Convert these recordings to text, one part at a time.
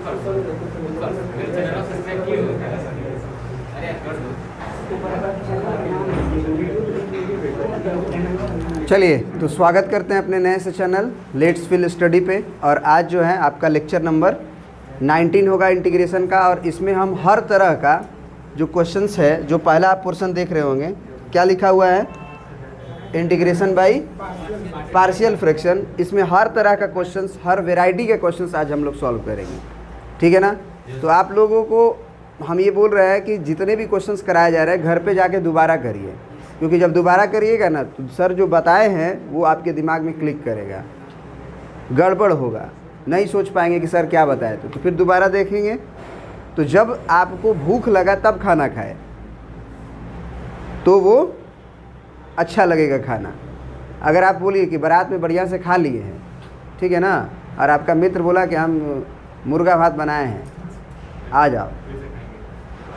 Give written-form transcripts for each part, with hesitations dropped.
चलिए तो स्वागत करते हैं अपने नए से चैनल लेट्स फिल स्टडी पे। और आज जो है आपका लेक्चर नंबर 19 होगा इंटीग्रेशन का। और इसमें हम हर तरह का जो क्वेश्चंस है, जो पहला आप पोर्शन देख रहे होंगे, क्या लिखा हुआ है, इंटीग्रेशन बाय पार्शियल फ्रैक्शन। इसमें हर तरह का क्वेश्चंस, हर वैरायटी के क्वेश्चंस आज हम लोग सॉल्व करेंगे, ठीक है ना। तो आप लोगों को हम ये बोल रहे हैं कि जितने भी क्वेश्चंस कराए जा रहे हैं घर पे जाके दोबारा करिए, क्योंकि जब दोबारा करिएगा ना तो सर जो बताए हैं वो आपके दिमाग में क्लिक करेगा, गड़बड़ होगा, नहीं सोच पाएंगे कि सर क्या बताए। तो फिर दोबारा देखेंगे तो जब आपको भूख लगा तब खाना खाए तो वो अच्छा लगेगा खाना। अगर आप बोलिए कि बारात में बढ़िया से खा लिए हैं, ठीक है ना, और आपका मित्र बोला कि हम मुर्गा भात बनाए हैं, आ जाओ,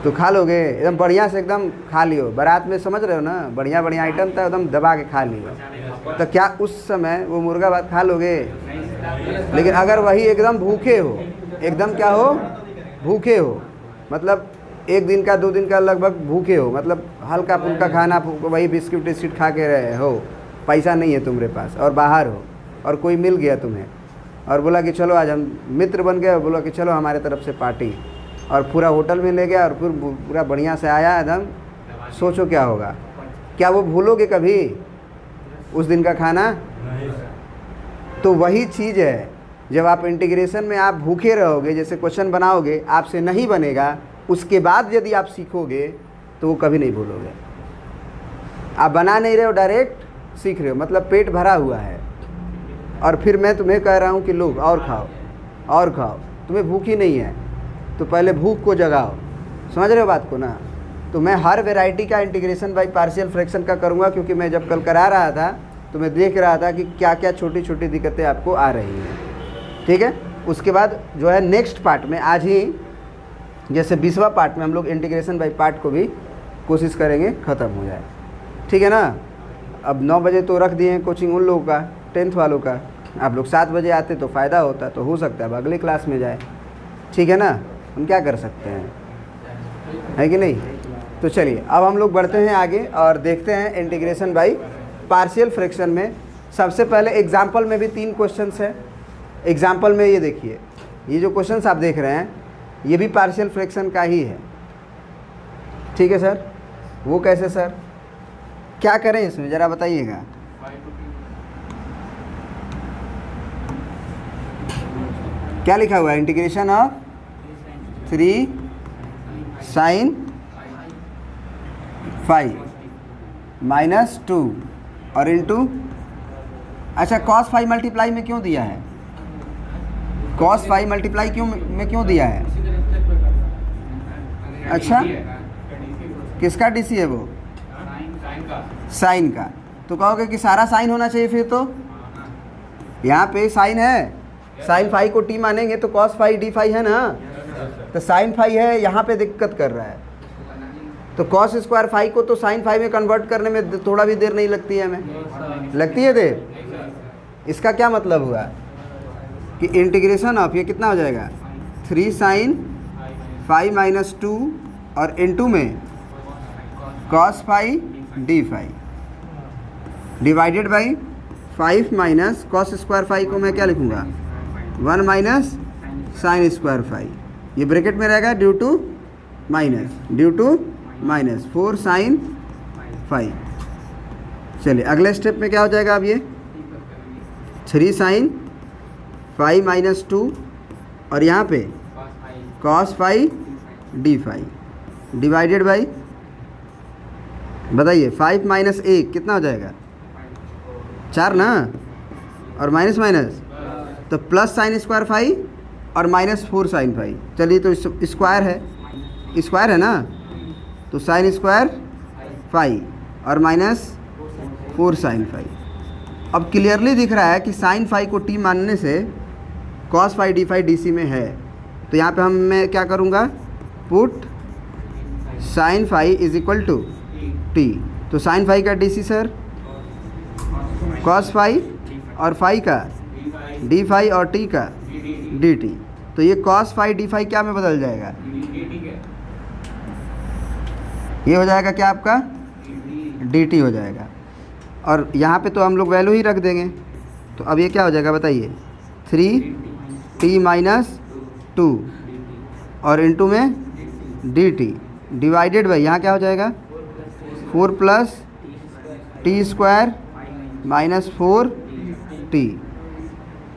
तो खा लोगे एकदम बढ़िया से, एकदम खा लियो। बारात में समझ रहे हो ना, बढ़िया बढ़िया आइटम था, एकदम दबा के खा लियो, तो क्या उस समय वो मुर्गा भात खा लोगे? लेकिन अगर वही एकदम भूखे हो, एकदम क्या हो, भूखे हो, मतलब एक दिन का 2 दिन का लगभग भूखे हो, मतलब हल्का फुल्का खाना, वही बिस्किट विस्किट खा के रहे हो, पैसा नहीं है तुम्हारे पास और बाहर हो, और कोई मिल गया तुम्हें और बोला कि चलो आज हम मित्र बन गए, बोला कि चलो हमारे तरफ से पार्टी, और पूरा होटल में ले गया और फिर पूरा बढ़िया से आया एकदम, सोचो क्या होगा? क्या वो भूलोगे कभी उस दिन का खाना? तो वही चीज़ है, जब आप इंटीग्रेशन में आप भूखे रहोगे, जैसे क्वेश्चन बनाओगे आपसे नहीं बनेगा, उसके बाद यदि आप सीखोगे तो वो कभी नहीं भूलोगे। आप बना नहीं रहे हो, डायरेक्ट सीख रहे हो, मतलब पेट भरा हुआ है, और फिर मैं तुम्हें कह रहा हूँ कि लोग और खाओ और खाओ, तुम्हें भूख ही नहीं है, तो पहले भूख को जगाओ। समझ रहे हो बात को ना? तो मैं हर वैरायटी का इंटीग्रेशन बाय पार्शियल फ्रैक्शन का करूँगा, क्योंकि मैं जब कल करा रहा था तो मैं देख रहा था कि क्या क्या छोटी छोटी दिक्कतें आपको आ रही हैं, ठीक है। उसके बाद जो है नेक्स्ट पार्ट में, आज ही जैसे 20वां पार्ट में हम लोग इंटीग्रेशन बाय पार्ट को भी कोशिश करेंगे ख़त्म हो जाए, ठीक है ना। अब 9 बजे तो रख दिए हैं कोचिंग उन लोगों का, 10th वालों का। आप लोग 7 बजे आते तो फ़ायदा होता, तो हो सकता है अब अगले क्लास में जाए, ठीक है ना। हम क्या कर सकते हैं, है कि नहीं। तो चलिए अब हम लोग बढ़ते हैं आगे और देखते हैं इंटीग्रेशन बाय पार्शियल फ्रैक्शन में। सबसे पहले एग्जाम्पल में भी 3 क्वेश्चंस हैं। एग्जाम्पल में ये देखिए, ये जो क्वेश्चंस आप देख रहे हैं ये भी पार्शियल फ्रैक्शन का ही है, ठीक है सर। वो कैसे सर, क्या करें इसमें ज़रा बताइएगा। क्या लिखा हुआ है, इंटीग्रेशन ऑफ 3 sin 5 माइनस 2 और इंटू, अच्छा cos 5 मल्टीप्लाई में क्यों दिया है, cos 5 मल्टीप्लाई क्यों दिया है? अच्छा किसका डीसी है वो, साइन का। तो कहोगे कि सारा साइन होना चाहिए, फिर तो यहाँ पे साइन है, साइन 5 को टी मानेंगे तो cos 5 d5 है ना, तो साइन 5 है, यहाँ पे दिक्कत कर रहा है। तो cos स्क्वायर 5 को तो साइन 5 में कन्वर्ट करने में थोड़ा भी देर नहीं लगती है हमें, लगती है देर। इसका क्या मतलब हुआ कि इंटीग्रेशन ऑफ ये कितना हो जाएगा, 3 sin 5 माइनस 2 और इनटू में cos 5 d5 divided by 5 minus cos square 5 को मैं क्या लिखूँगा, 1 माइनस साइन स्क्वायर 5, ये ब्रैकेट में रहेगा ड्यू टू माइनस 4 sin 5। चलिए अगले स्टेप में क्या हो जाएगा, अब ये 3 sin 5 माइनस 2 और यहाँ पे cos 5 d5 डिवाइडेड बाई, बताइए 5 माइनस 1 कितना हो जाएगा, 4 ना, और माइनस माइनस तो प्लस साइन स्क्वायर 5 और माइनस 4 sin 5। चलिए तो स्क्वायर है ना, तो साइन स्क्वायर 5 और माइनस 4 sin 5। अब क्लियरली दिख रहा है कि साइन 5 को टी मानने से cos 5 d5 डीसी में है, तो यहाँ पे मैं क्या करूँगा, put sine 5 is equal to T. तो साइन 5 का डीसी सर cos 5 और 5 का d5 और t का dt। तो ये cos फाई डी फाई क्या में बदल जाएगा? ये हो जाएगा क्या आपका? dt हो जाएगा। और यहाँ पे तो हम लोग वैल्यू ही रख देंगे, तो अब ये क्या हो जाएगा बताइए? 3t माइनस 2 और इनटू में dt डिवाइडेड बाई यहाँ क्या हो जाएगा? 4 plus T square minus 4t।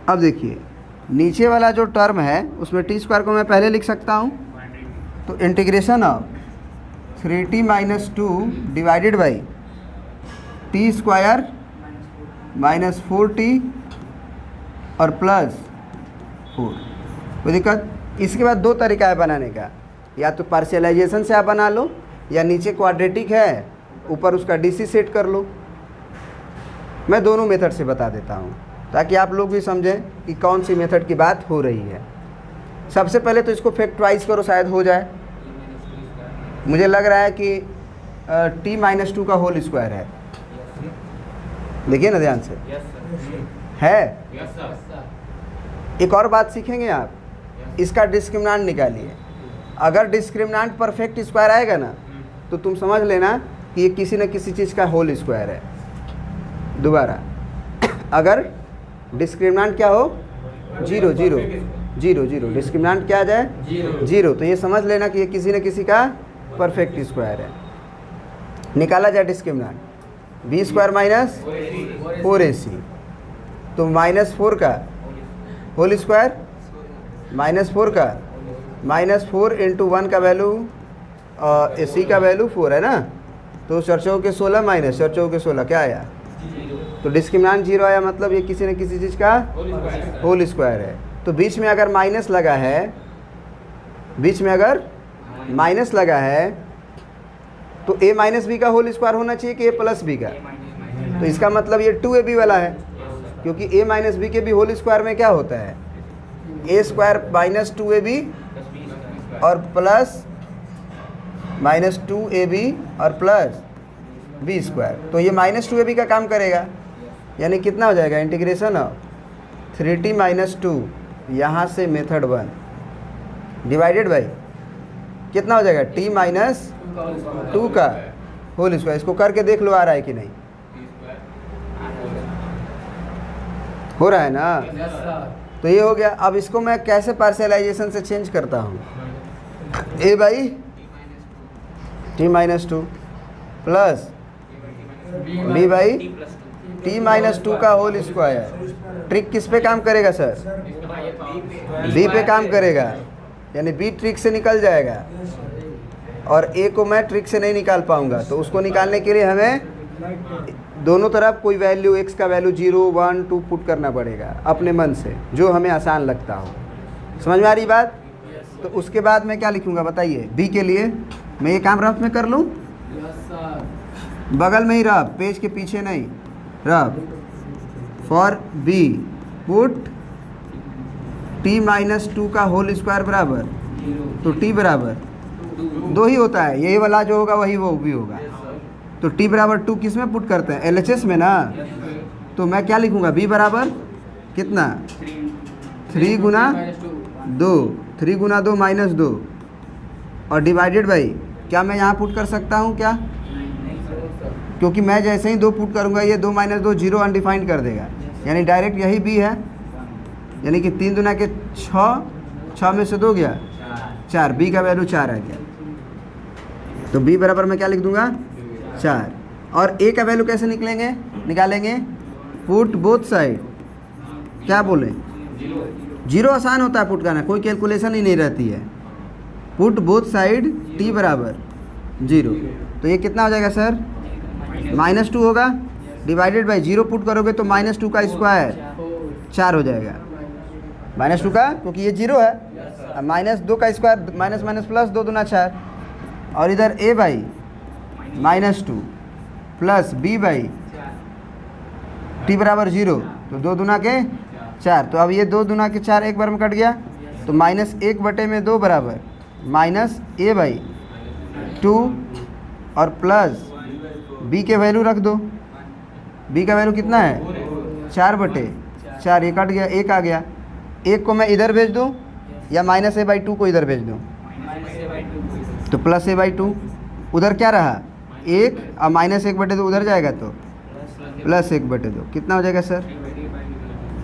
अब देखिए नीचे वाला जो टर्म है उसमें टी स्क्वायर को मैं पहले लिख सकता हूँ, तो integration of 3t minus 2 divided by T square minus 4t और प्लस 4। कोई दिक्कत? इसके बाद दो तरीका है बनाने का, या तो पार्शियलाइजेशन से आप बना लो, या नीचे क्वाड्रेटिक है ऊपर उसका डीसी सेट कर लो। मैं दोनों मेथड से बता देता हूँ ताकि आप लोग भी समझें कि कौन सी मेथड की बात हो रही है। सबसे पहले तो इसको फैक्टराइज करो, शायद हो जाए। मुझे लग रहा है कि t माइनस 2 का होल स्क्वायर है। देखिए ना ध्यान से, है। एक और बात सीखेंगे आप, इसका डिस्क्रिमिनेंट निकालिए। अगर डिस्क्रिमिनेंट परफेक्ट स्क्वायर आएगा ना, तो तुम समझ लेना कि ये किसी न किसी चीज़ का होल स्क्वायर है। दोबारा, अगर डिस्क्रिमिनेंट क्या हो? 0 0 0 0, डिस्क्रिमिनेंट क्या आ जाए? 0, तो ये समझ लेना कि ये किसी न किसी का परफेक्ट स्क्वायर है। निकाला जाए discriminant, B square minus 4ac, तो माइनस 4 का होल स्क्वायर माइनस 4 का माइनस 4 इंटू 1 का वैल्यू ac का वैल्यू 4 है ना, तो 4 चौके के 16 माइनस 4 चौके के 16 क्या आया? तो डिस्क्रिमिनेंट 0 आया, मतलब ये किसी न किसी चीज़ का होल स्क्वायर है। तो बीच में अगर माइनस लगा है, बीच में अगर माइनस लगा है तो a माइनस बी का होल स्क्वायर होना चाहिए कि a प्लस बी का? तो इसका मतलब ये 2ab वाला है, क्योंकि a माइनस बी के भी होल स्क्वायर में क्या होता है? a स्क्वायर माइनस 2ab और प्लस माइनस 2ab और प्लस बी स्क्वायर। तो ये माइनस 2ab का काम करेगा, यानी कितना हो जाएगा? इंटीग्रेशन ऑफ 3t माइनस 2 यहाँ से मेथड 1 डिवाइडेड बाई कितना हो जाएगा? t माइनस 2 का होल स्क्वायर। इसको करके देख लो आ रहा है कि नहीं? हो रहा है ना? तो ये हो गया। अब इसको मैं कैसे पार्शियलाइजेशन से चेंज करता हूँ? a by t minus 2 plus b by t minus 2 का होल स्क्वायर। ट्रिक किस पे काम करेगा सर? b पे काम करेगा, यानी b ट्रिक से निकल जाएगा और a को मैं ट्रिक से नहीं निकाल पाऊंगा। तो उसको निकालने के लिए हमें दोनों तरफ कोई वैल्यू, x का वैल्यू 0 1 2 पुट करना पड़ेगा अपने मन से, जो हमें आसान लगता हो। समझ में आ रही बात? तो उसके बाद मैं क्या लिखूंगा बताइए? b के लिए मैं ये काम रफ में कर लूँ, बगल में ही रफ, पेज के पीछे नहीं, rough. For b put t minus 2 का होल स्क्वायर बराबर, तो t बराबर 2 ही होता है, यही वाला जो होगा वही वो भी होगा। तो t बराबर 2 किस में पुट करते हैं? LHS में ना। तो मैं क्या लिखूंगा? b बराबर कितना? 3 गुना 2, 3 गुना 2 माइनस 2 और डिवाइडेड बाई क्या मैं यहाँ पुट कर सकता हूँ क्या? क्योंकि मैं जैसे ही 2 पुट करूँगा ये 2 माइनस 2 0 अनडिफाइंड कर देगा, यानी डायरेक्ट यही b है, यानी कि 3 दुना के 6, 6 में से 2 गया 4, b का वैल्यू 4 आ गया। तो b बराबर मैं क्या लिख दूंगा? 4। और a का वैल्यू कैसे निकालेंगे? पुट बोथ साइड, क्या बोले? 0 आसान होता है पुट करना, कोई कैलकुलेशन ही नहीं रहती है। पुट बोथ साइड t बराबर 0, तो ये कितना हो जाएगा सर? माइनस 2 होगा, डिवाइडेड बाई 0 पुट करोगे तो माइनस 2 का स्क्वायर 4 हो जाएगा। माइनस 2 का, क्योंकि ये 0 है, माइनस 2 का स्क्वायर माइनस माइनस प्लस 2 दूना 4, और इधर a by minus 2 plus b by t बराबर 0, तो 2 दूना के 4। तो अब ये 2 दूना के 4 एक बार में कट गया, तो माइनस 1 बटे में 2 बराबर माइनस a बाई 2 और प्लस b के वैल्यू रख दो। b का वैल्यू कितना है? 4 बटे 4, ये कट गया, 1 आ गया। 1 को मैं इधर भेज दूँ या -a/2 को इधर भेज दूँ? तो +a/2 उधर क्या रहा 1 और -1/2 उधर जाएगा तो +1/2 कितना हो जाएगा सर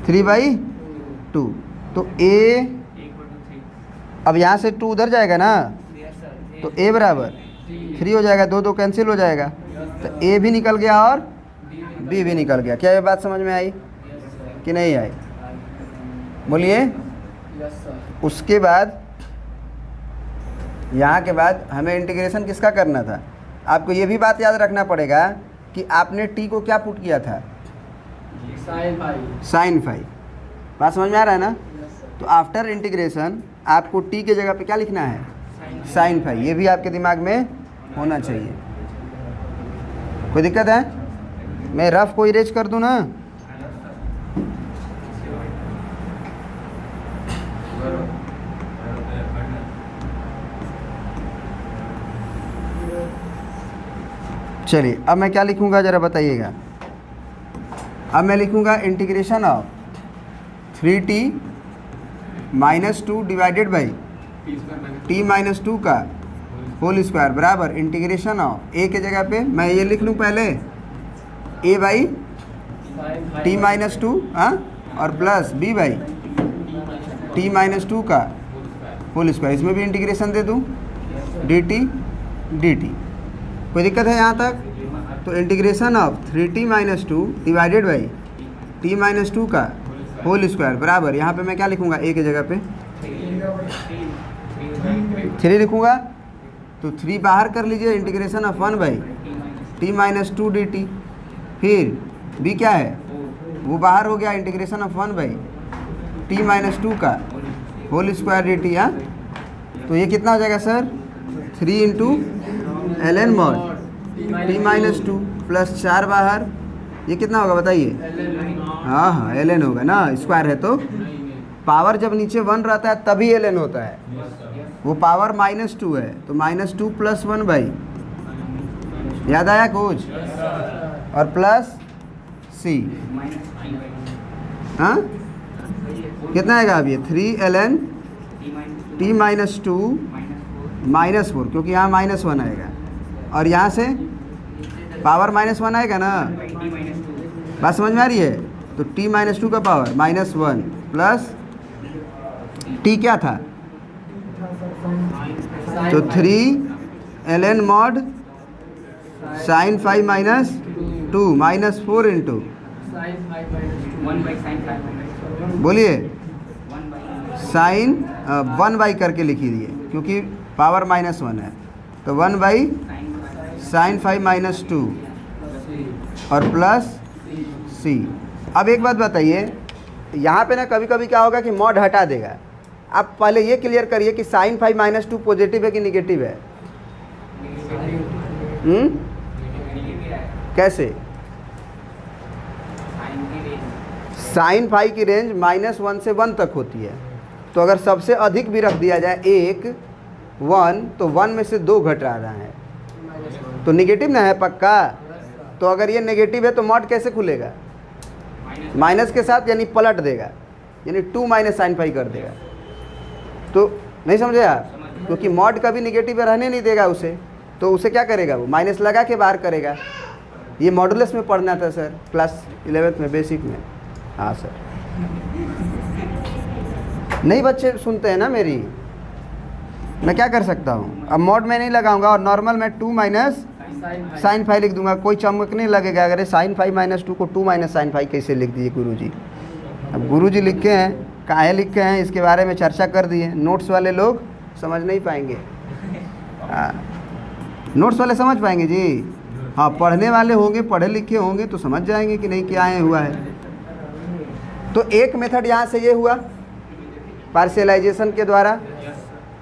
3/2। तो a अब यहाँ से 2 उधर जाएगा ना तो a बराबर 3 हो जाएगा, 2 2 कैंसिल हो जाएगा तो a भी निकल गया और b भी निकल गया। क्या ये बात समझ में आई कि नहीं आई? बोलिए। उसके बाद यहाँ के बाद हमें इंटीग्रेशन किसका करना था? आपको ये भी बात याद रखना पड़ेगा कि आपने t को क्या पुट किया था sin फाई। बात समझ में आ रहा है ना? तो आफ्टर इंटीग्रेशन आपको t के जगह पे क्या लिखना है sin फाई। ये भी आपके दिमाग में होना चाहिए। कोई दिक्कत है? मैं रफ को इरेज कर दूं ना? चलिए अब मैं क्या लिखूंगा ज़रा बताइएगा। अब मैं लिखूंगा integration of 3t - 2 divided by t - 2 का होल स्क्वायर बराबर इंटीग्रेशन ऑफ a के जगह पे मैं ये लिख लूँ पहले a/t - 2 और प्लस b/t - 2 का होल स्क्वायर। इसमें भी इंटीग्रेशन दे दूँ dt dt। कोई दिक्कत है यहाँ तक? तो integration of 3t - 2 divided by t - 2 का होल स्क्वायर बराबर यहाँ पे मैं क्या लिखूँगा a के जगह पे 3 लिखूँगा। तो 3 बाहर कर लीजिए इंटीग्रेशन ऑफ 1/t - 2 dt। फिर b क्या है वो बाहर हो गया इंटीग्रेशन ऑफ 1/t - 2 का होल स्क्वायर dt। तो ये कितना हो जाएगा sir 3 × ln mod t - 2 plus 4 बाहर ये कितना होगा बताइए? हाँ हाँ ln होगा ना, स्क्वायर है तो पावर जब नीचे 1 रहता है तभी ln होता है। वो पावर -2 है तो -2 + 1/, याद आया कुछ? और प्लस c। हाँ कितना आएगा अब ये 3 ln t - 2 -4 क्योंकि यहाँ -1 आएगा और यहाँ से पावर -1 आएगा ना। बात समझ में आ रही है? तो t - 2 का पावर -1 प्लस t क्या था तो 3 ln mod sin फाई -2 -4 × बोलिए साइन 1/, करके लिखी दिए क्योंकि पावर -1 है तो 1/sin फाई -2 और प्लस c। अब एक बात बताइए यहाँ पे ना कभी कभी क्या होगा कि मॉड हटा देगा। आप पहले ये क्लियर करिए कि sin फाई -2 पॉजिटिव है कि निगेटिव है? कैसे? sin फाई की रेंज -1 से 1 तक होती है। तो अगर सबसे अधिक भी रख दिया जाए 1 1 तो 1 में से 2 घट रहा है तो निगेटिव ना है पक्का। तो अगर ये नेगेटिव है तो मॉड कैसे खुलेगा? माइनस के साथ, यानी पलट देगा, यानी 2 - sin फाई कर देगा। तो नहीं समझे आप? क्योंकि मॉड कभी निगेटिव रहने नहीं देगा उसे, तो उसे क्या करेगा वो माइनस लगा के बाहर करेगा। ये मॉडुलस में पढ़ना था सर क्लास 11th में बेसिक में। हाँ सर नहीं बच्चे सुनते हैं ना मेरी। मैं क्या कर सकता हूँ? अब मॉड में नहीं लगाऊंगा और नॉर्मल में 2 - sin फाई लिख दूंगा, कोई चमकने लगेगा। अगर sin फाई -2 को 2 - sin फाई कैसे लिख दिए गुरुजी? अब गुरुजी लिखे हैं, काहे लिखे हैं इसके बारे में चर्चा कर दिए। नोट्स वाले लोग समझ नहीं पाएंगे। नोट्स वाले समझ पाएंगे जी। हाँ पढ़ने वाले होंगे, पढ़े लिखे होंगे तो समझ जाएंगे कि नहीं क्या है हुआ है। तो एक मेथड यहाँ से ये हुआ पार्शियलाइजेशन के द्वारा।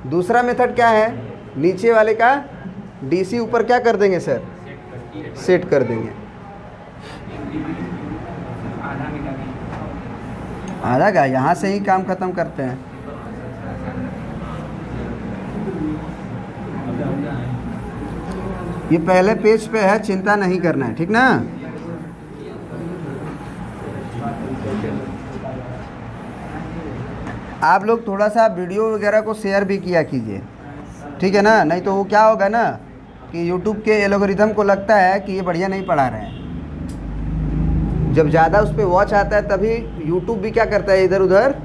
दूसरा मेथड क्या है? नीचे वाले का DC ऊपर क्या कर देंगे सर? सेट कर देंगे। आधा का यहाँ से ही काम खत्म करते हैं। ये पहले पेज पे है, चिंता नहीं करना है, ठीक ना? आप लोग थोड़ा सा वीडियो वगैरह को शेयर भी किया कीजिए, ठीक है ना। नहीं तो वो क्या होगा ना कि यूट्यूब के एल्गोरिथम को लगता है कि ये बढ़िया नहीं पढ़ा रहे हैं। जब ज़्यादा उस पर वॉच आता है तभी यूट्यूब भी क्या करता है, इधर उधर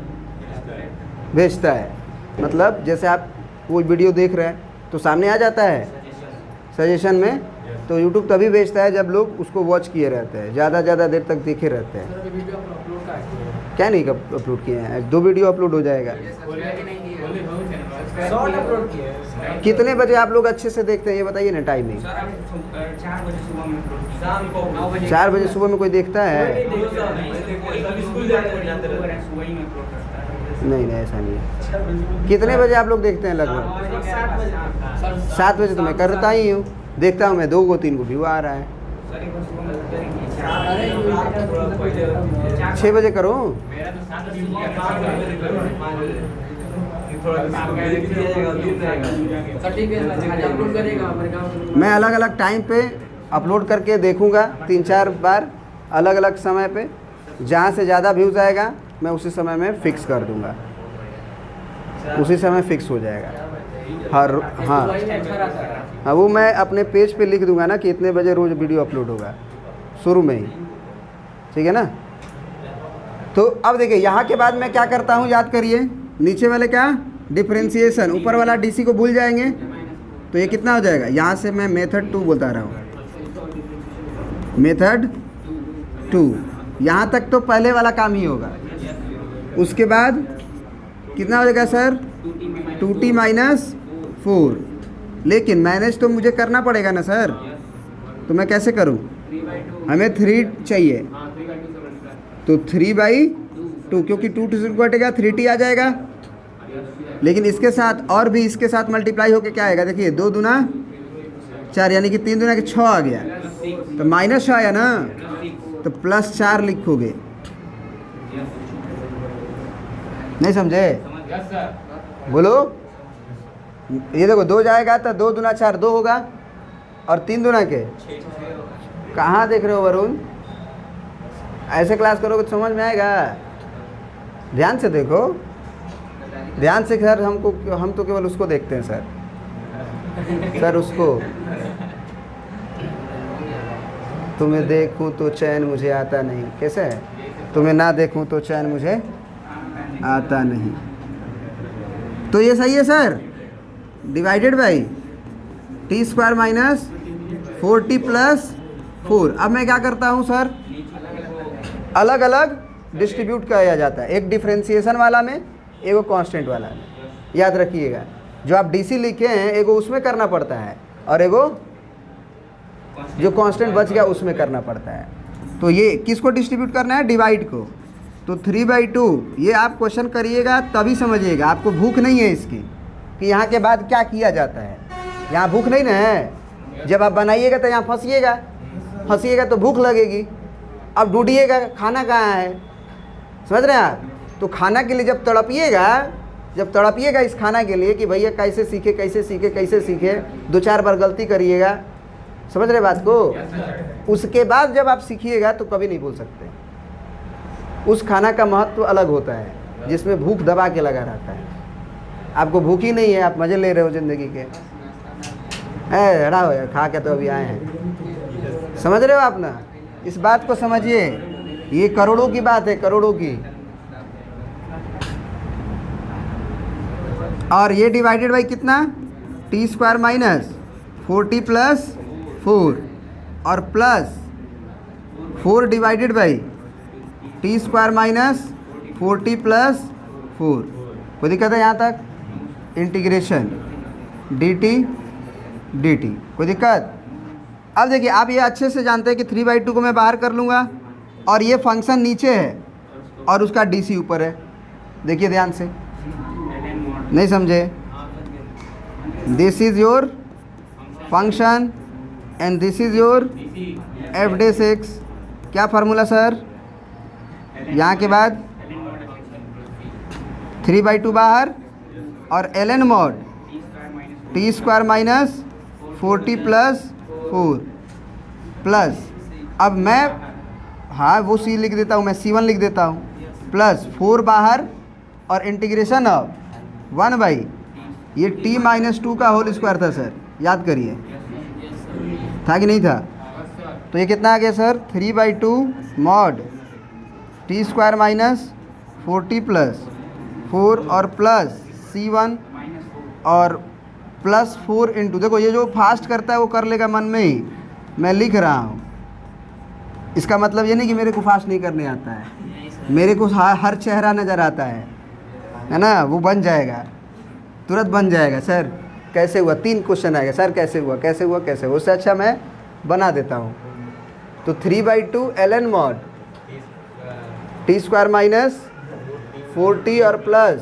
भेजता है। मतलब जैसे आप कोई वीडियो देख रहे हैं तो सामने आ जाता है सजेशन में, तो यूट्यूब तभी भेजता है जब लोग उसको वॉच किए रहते हैं, ज़्यादा देर तक देखे रहते हैं। क्या नहीं कब अपलोड किए हैं? 2 वीडियो अपलोड हो जाएगा। कितने बजे आप लोग अच्छे से देखते हैं ये बताइए ना टाइमिंग। 4 बजे सुबह में कोई देखता है? नहीं ऐसा नहीं है। कितने बजे आप लोग देखते हैं? लगभग 7 बजे। तो मैं करता ही हूँ, देखता हूँ मैं 2 को 3 को व्यू आ रहा है। 6 बजे करो। मैं अलग अलग टाइम पे अपलोड करके देखूंगा 3-4 बार अलग अलग समय पे। जहाँ से ज़्यादा व्यूज़ आएगा मैं उसी समय में फ़िक्स कर दूंगा, उसी समय फ़िक्स हो जाएगा। हाँ वो मैं अपने पेज पे लिख दूंगा ना कि इतने बजे रोज़ वीडियो अपलोड होगा शुरू में ही, ठीक है ना। तो अब देखिए यहाँ के बाद मैं क्या करता हूँ, याद करिए। नीचे वाले क्या डिफरेंशिएशन, ऊपर वाला डीसी को भूल जाएंगे तो ये कितना हो जाएगा। यहाँ से मैं मेथड 2 बता रहा हूँ, मेथड 2। यहाँ तक तो पहले वाला काम ही होगा। उसके बाद कितना हो जाएगा सर, 2t - 4। लेकिन मैनेज तो मुझे करना पड़ेगा ना सर, तो मैं कैसे करूँ? हमें 3 चाहिए तो 3/2, क्योंकि 2 से घटेगा 3t आ जाएगा। लेकिन इसके साथ और भी इसके साथ मल्टीप्लाई होके क्या आएगा, देखिए 2 दूना 4 यानी कि 3 दूना के 6 आ गया, तो -6 आया ना, तो +4 लिखोगे। नहीं समझे? बोलो। ये देखो 2 जाएगा तो 2 दूना 4 2 होगा, और 3 दूना के कहाँ देख रहे हो वरुण? ऐसे क्लास करोगे तो समझ में आएगा। ध्यान से देखो, ध्यान से। सर हम तो केवल उसको देखते हैं सर उसको। तुम्हें देखूं तो चैन मुझे आता नहीं, कैसे है? तुम्हें ना देखूं तो चैन मुझे आता नहीं। तो ये सही है sir, divided by t² - 4t + 4। अब मैं क्या करता हूँ सर, अलग अलग डिस्ट्रीब्यूट किया जाता है, एक डिफरेंशिएशन वाला में, एक कांस्टेंट वाला में। याद रखिएगा, जो आप डीसी लिखे हैं एक उसमें करना पड़ता है, और एक जो कांस्टेंट बच गया उसमें करना पड़ता है। तो ये किसको डिस्ट्रीब्यूट करना है, डिवाइड को। तो 3/2 ये आप क्वेश्चन करिएगा तभी समझिएगा। आपको भूख नहीं है इसकी कि यहाँ के बाद क्या किया जाता है, यहाँ भूख नहीं ना है। जब आप बनाइएगा तो यहाँ फंसिएगा तो भूख लगेगी। अब ढूंढिएगा खाना कहाँ है, समझ रहे हैं आप? तो खाना के लिए जब तड़पिएगा इस खाना के लिए कि भैया कैसे सीखे 2-4 बार गलती करिएगा, समझ रहे बात को? उसके बाद जब आप सीखिएगा तो कभी नहीं भूल सकते। उस खाना का महत्व अलग होता है जिसमें भूख दबा के लगा रहता है। आपको भूख ही नहीं है, आप मज़े ले रहे हो ज़िंदगी के। हड़ा हो यार, खा के तो अभी आए हैं, समझ रहे हो आप ना? इस बात को समझिए, ये करोड़ों की बात है, करोड़ों की। और ये डिवाइडेड बाई कितना, t² - 4t + 4 और plus 4 divided by t² - 4t + 4। कोई दिक्कत है यहाँ तक? इंटीग्रेशन dt कोई दिक्कत? अब देखिए, आप ये अच्छे से जानते हैं कि 3/2 को मैं बाहर कर लूँगा, और ये फंक्शन नीचे है और उसका डीसी ऊपर है। देखिए ध्यान से, नहीं समझे? This is your function and this is your f(6). क्या फार्मूला सर? यहाँ के बाद 3/2 बाहर और ln mod t² - 4t + 4 plus, अब मैं वो c लिख देता हूँ, मैं c1 लिख देता हूँ, प्लस 4 बाहर और इंटीग्रेशन ऑफ 1/, ये t-2 का होल स्क्वायर था सर, याद करिए, था कि नहीं था? तो ये कितना आ गया sir? 3/2 mod t² minus 4t plus 4 और प्लस c1 और प्लस 4 इंटू, देखो ये जो फास्ट करता है वो कर लेगा मन में ही, मैं लिख रहा हूँ। इसका मतलब ये नहीं कि मेरे को फास्ट नहीं करने आता है, मेरे को हर चेहरा नज़र आता है ना, वो बन जाएगा, तुरंत बन जाएगा। सर कैसे हुआ? 3 क्वेश्चन आएगा सर, कैसे हुआ कैसे हुआ कैसे हुआ, उससे अच्छा मैं बना देता हूँ। तो 3/2 ln mod t² minus 4t और प्लस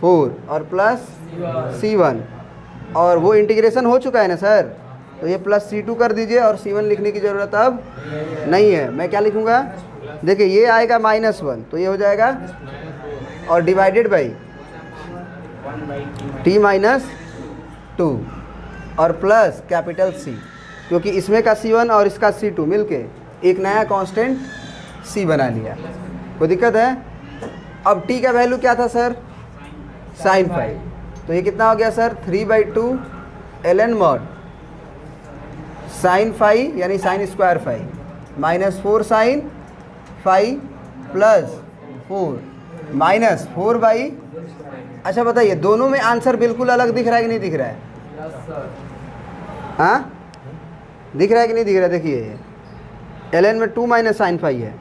4 और प्लस c1, और वो इंटीग्रेशन हो चुका है ना सर, तो ये प्लस c2 कर दीजिए और c1 लिखने की ज़रूरत अब नहीं है। मैं क्या लिखूँगा? देखिए ये आएगा -1, तो ये हो जाएगा और डिवाइडेड बाई t-2 और प्लस कैपिटल C, क्योंकि इसमें का c1 और इसका c2 मिलके एक नया कांस्टेंट c बना लिया। कोई दिक्कत है? अब t का वैल्यू क्या था सर? sin फाई, तो ये कितना हो गया sir? 3/2 ln mod sin phi यानी sin² phi minus 4 sin phi plus 4 minus 4/, अच्छा बताइए दोनों में आंसर बिल्कुल अलग दिख रहा है कि नहीं दिख रहा है? हाँ दिख रहा है कि नहीं दिख रहा है? देखिए ln में 2 माइनस sin फाई है,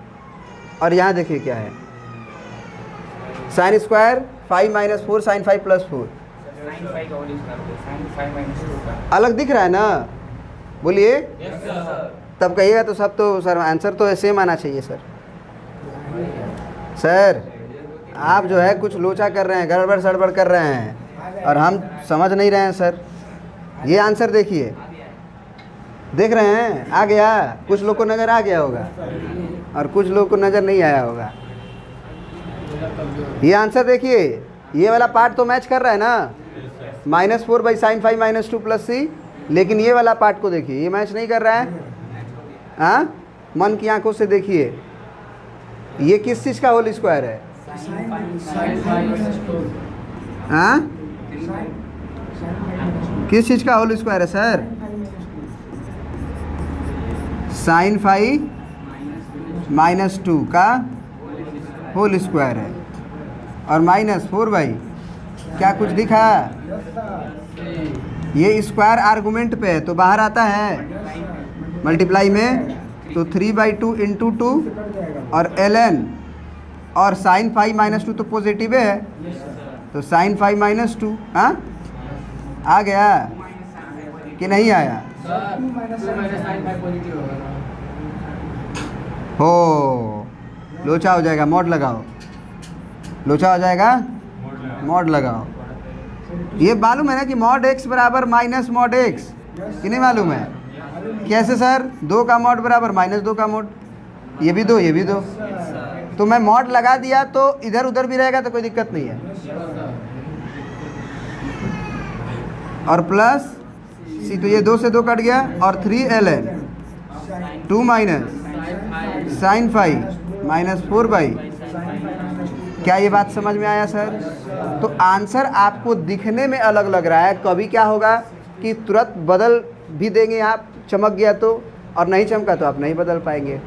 और यहाँ देखिए क्या है, sin² 5 minus 4 sin phi plus 4, अलग दिख रहा है ना? बोलिए तब कहिएगा तो सब तो सर आंसर तो सेम आना चाहिए सर। सर आप जो है कुछ लोचा कर रहे हैं, गड़बड़ सड़बड़ कर रहे हैं और हम समझ नहीं रहे हैं सर। ये आंसर देखिए, देख रहे हैं आ गया, कुछ लोग को नज़र आ गया होगा और कुछ लोग को नज़र नहीं आया होगा। ये आंसर देखिए, ये वाला पार्ट तो मैच कर रहा है ना, -4 sin phi minus 2 plus c, लेकिन ये वाला पार्ट को देखिए ये मैच नहीं कर रहा है। हाँ मन की आंखों से देखिए, ये किस चीज़ का होल स्क्वायर है? हाँ किस चीज़ का होल स्क्वायर है सर? sin फाई माइनस 2 का होल स्क्वायर है, और -4/, क्या कुछ दिखा? ये स्क्वायर आर्गुमेंट पे है तो बाहर आता है मल्टीप्लाई में, तो 3/2 इंटू 2 और ln, और sin फाई माइनस 2 तो पॉजिटिव है, तो sin फाई माइनस 2, हाँ आ गया कि नहीं आया? हो लोचा हो जाएगा, मॉड लगाओ, लोचा हो जाएगा, मॉड लगाओ। ये मालूम है ना कि मॉड x बराबर माइनस मॉड x, कि नहीं मालूम है? कैसे सर? 2 का मॉड बराबर -2 का मॉड, ये भी 2 ये भी 2, तो मैं मॉड लगा दिया तो इधर उधर भी रहेगा तो कोई दिक्कत नहीं है, और प्लस c, तो ये 2 से 2 कट गया, और 3 ln 2 minus sin phi minus 4/, क्या ये बात समझ में आया सर? तो आंसर आपको दिखने में अलग लग रहा है, कभी क्या होगा कि तुरंत बदल भी देंगे आप, चमक गया तो, और नहीं चमका तो आप नहीं बदल पाएंगे।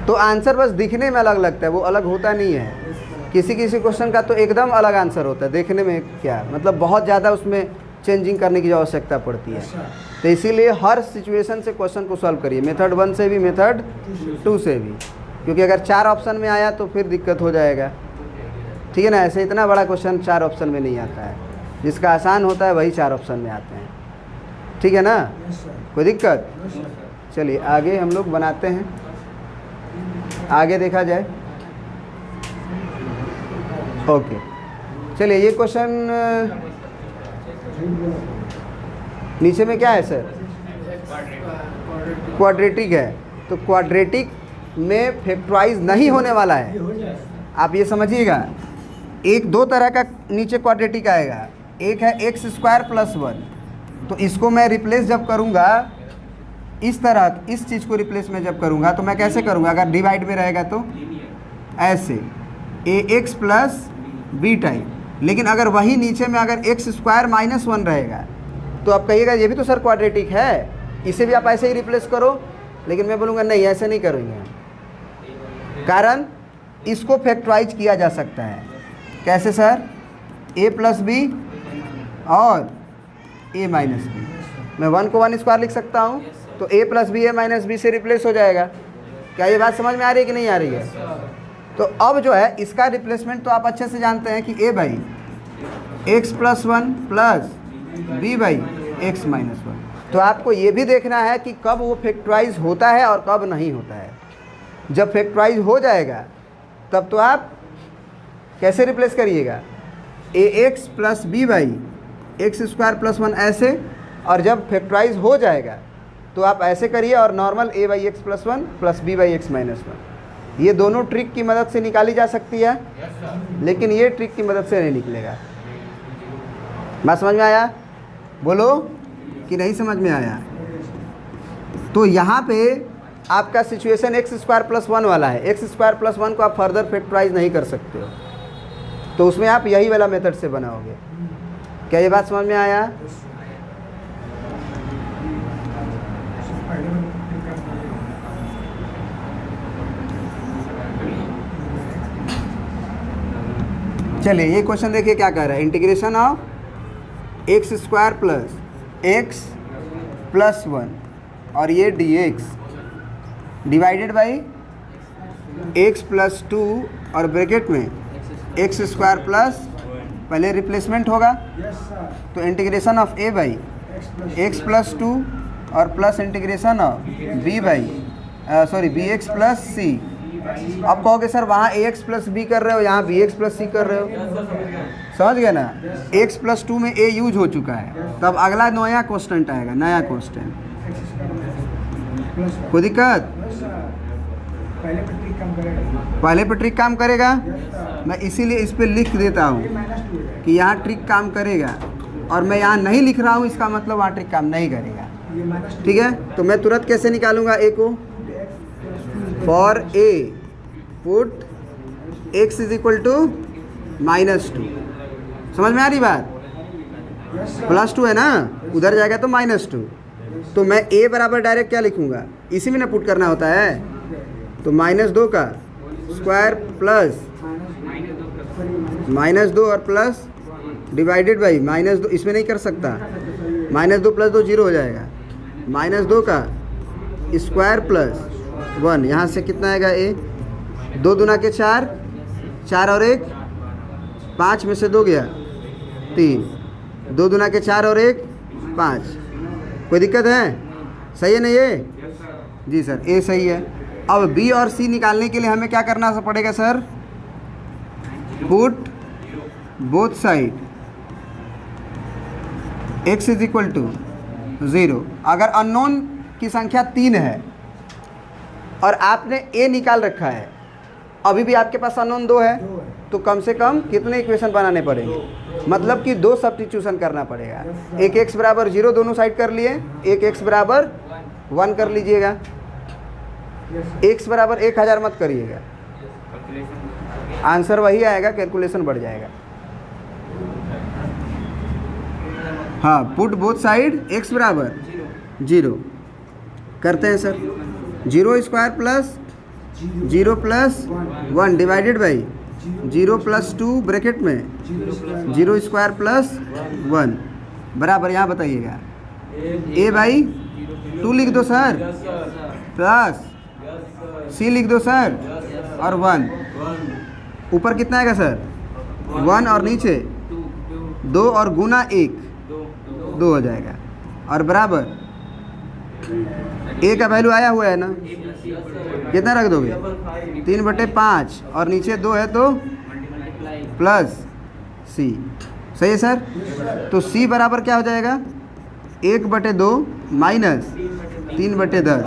तो आंसर बस दिखने में अलग लगता है, वो अलग होता नहीं है। किसी किसी क्वेश्चन का तो एकदम अलग आंसर होता है, देखने में क्या मतलब बहुत ज़्यादा उसमें चेंजिंग करने की आवश्यकता पड़ती है। तो इसीलिए हर सिचुएशन से क्वेश्चन को सॉल्व करिए, मेथड 1 से भी मेथड 2 से भी, क्योंकि अगर 4 ऑप्शन में आया तो फिर दिक्कत हो जाएगा, ठीक है ना? ऐसे इतना बड़ा क्वेश्चन 4 ऑप्शन में नहीं आता है, जिसका आसान होता है वही 4 ऑप्शन में आते हैं, ठीक है ना? कोई दिक्कत? चलिए आगे हम लोग बनाते हैं, आगे देखा जाए। ओके चलिए, ये क्वेश्चन नीचे में क्या है सर? क्वाड्रेटिक है, तो क्वाड्रेटिक में फैक्टराइज नहीं होने वाला है, आप ये समझिएगा। एक 2 तरह का नीचे क्वाड्रेटिक आएगा, एक है x² + 1, तो इसको मैं रिप्लेस जब करूँगा इस तरह, इस चीज़ को रिप्लेस में जब करूँगा तो मैं कैसे करूँगा? अगर डिवाइड में रहेगा तो ऐसे, ए एक्स प्लस बी टाइप। लेकिन अगर वही नीचे में अगर एक्स स्क्वायर माइनस 1 रहेगा तो आप कहिएगा ये भी तो सर क्वाड्रेटिक है, इसे भी आप ऐसे ही रिप्लेस करो। लेकिन मैं बोलूँगा नहीं, ऐसे नहीं करेंगे, कारण इसको फैक्टराइज किया जा सकता है। कैसे सर? ए प्लस बी और ए माइनस बी। मैं 1 को 1 स्क्वायर लिख सकता हूँ, तो ए प्लस बी ए माइनस बी से रिप्लेस हो जाएगा। क्या ये बात समझ में आ रही है कि नहीं आ रही है? तो अब जो है इसका रिप्लेसमेंट तो आप अच्छे से जानते हैं कि a by x plus 1 plus B by x minus 1। तो आपको ये भी देखना है कि कब वो फैक्टराइज होता है और कब नहीं होता है। जब फैक्टराइज हो जाएगा तब तो आप कैसे रिप्लेस करिएगा? A x plus B by x square plus 1 ऐसे, और जब फैक्टराइज हो जाएगा तो आप ऐसे करिए और normal A by x plus 1 plus B by x minus 1। ये दोनों ट्रिक की मदद से निकाली जा सकती है, लेकिन ये ट्रिक की मदद से नहीं निकलेगा। बात समझ में आया? बोलो कि नहीं समझ में आया? तो यहाँ पे आपका सिचुएशन एक्स स्क्वायर प्लस 1 वाला है। एक्स स्क्वायर प्लस 1 को आप फर्दर फैक्टराइज नहीं कर सकते हो, तो उसमें आप यही वाला मेथड से बनाओगे। क्या ये बात समझ में आया? चलिए ये क्वेश्चन देखिए क्या कह रहा है। Integration of x square plus x plus 1 और ये d x divided by x plus 2 और ब्रैकेट में एक्स स्क्वायर प्लस, पहले रिप्लेसमेंट होगा तो integration of a by x plus 2 और plus integration of b by b x plus c. अब कहोगे सर वहाँ ए एक्स प्लस बी कर रहे हो, यहाँ बी एक्स प्लस सी कर रहे हो, समझ गए ना? एक्स प्लस 2 में ए यूज हो चुका है, तब अगला नया कॉन्स्टेंट आएगा, नया कॉन्स्टेंट। कोई दिक्कत? पहले पे ट्रिक काम करेगा। मैं इसीलिए इस पे लिख देता हूँ कि यहाँ ट्रिक काम करेगा, और मैं यहाँ नहीं लिख रहा हूँ, इसका मतलब वहाँ ट्रिक काम नहीं करेगा। ठीक है, तो मैं तुरंत कैसे निकालूंगा ए को? फॉर A put x is equal to -2। समझ में आ रही बात? +2 है ना, उधर जाएगा तो -2। तो मैं a बराबर डायरेक्ट क्या लिखूंगा? इसी में ना पुट करना होता है, तो -2 का स्क्वायर प्लस -2 और प्लस डिवाइडेड बाई -2, इसमें नहीं कर सकता, -2 + 2 0 हो जाएगा, -2 का स्क्वायर प्लस 1, यहाँ से कितना आएगा ए? 2 दूना के 4, 4 और 1 5 में से 2 गया 3, 2 दूना के 4 और 1 5। कोई दिक्कत है? सही है ना ये? जी सर, ए सही है। अब बी और सी निकालने के लिए हमें क्या करना पड़ेगा sir? Put both side x is equal to 0। अगर अननोन की संख्या 3 है और आपने a निकाल रखा है, अभी भी आपके पास अननोन 2 है, तो कम से कम कितने इक्वेशन बनाने पड़ेंगे? मतलब कि 2 सब्स्टिट्यूशन करना पड़ेगा। एक x बराबर 0 दोनों साइड कर लिए, एक x बराबर 1 कर लीजिएगा। x बराबर 1000 मत करिएगा, आंसर वही आएगा, कैलकुलेशन बढ़ जाएगा। हाँ, पुट बोथ साइड x बराबर 0 करते हैं sir. 0 square plus 0 plus 1 divided by 0 plus 2 bracket में 0 स्क्वायर प्लस 1 बराबर, यहाँ बताइएगा a बाई 2 लिख दो सर, प्लस c लिख दो सर, और 1 ऊपर कितना आएगा सर? 1 और नीचे 2 और गुना 1 2 हो जाएगा, और बराबर a का वैल्यू आया हुआ है ना, कितना रख दोगे? 3/5 और नीचे 2 है तो प्लस c। सही है सर? तो c बराबर क्या हो जाएगा? 1/2 माइनस 3/10।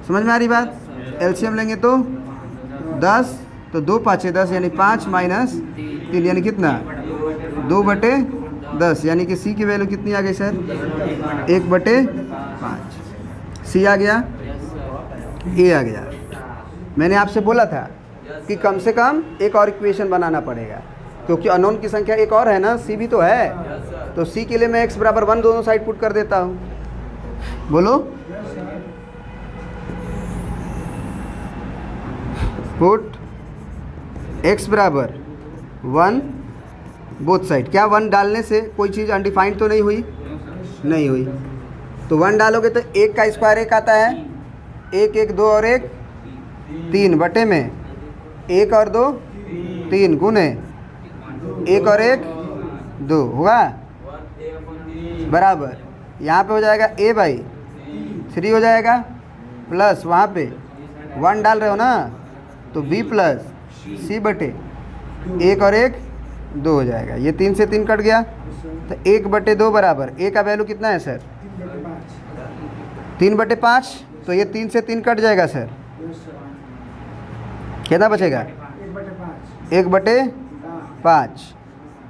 समझ में आ रही बात? एलसीएम लेंगे तो 10, तो 2 5 10 यानी 5 माइनस 3 यानी कितना? 2/10, यानी कि c की वैल्यू कितनी आ गई सर? 1/5। c आ गया, a आ गया। मैंने आपसे बोला था कि कम से कम एक और इक्वेशन बनाना पड़ेगा, क्योंकि अननोन की संख्या एक और है ना, सी भी तो है। तो सी के लिए मैं x बराबर 1 दोनों साइड पुट कर देता हूँ। बोलो, पुट x बराबर 1 बोथ साइड। क्या 1 डालने से कोई चीज़ अनडिफाइंड तो नहीं हुई? नहीं हुई। तो 1 डालोगे तो 1 का स्क्वायर 1 आता है, 1 1 2 और 1 3 बटे में 1 और 2 3 गुने 1 और 1 2 होगा बराबर। यहाँ पे हो जाएगा a बाई 3 हो जाएगा, प्लस वहाँ पे 1 डाल रहे हो ना, तो b प्लस c बटे 1 और 1 2 हो जाएगा। ये 3 से 3 कट गया, तो 1 बटे 2 बराबर a का वैल्यू कितना है सर? 3 बटे 5। तो ये 3 से 3 कट जाएगा सर, कितना बचेगा? 1 बटे 5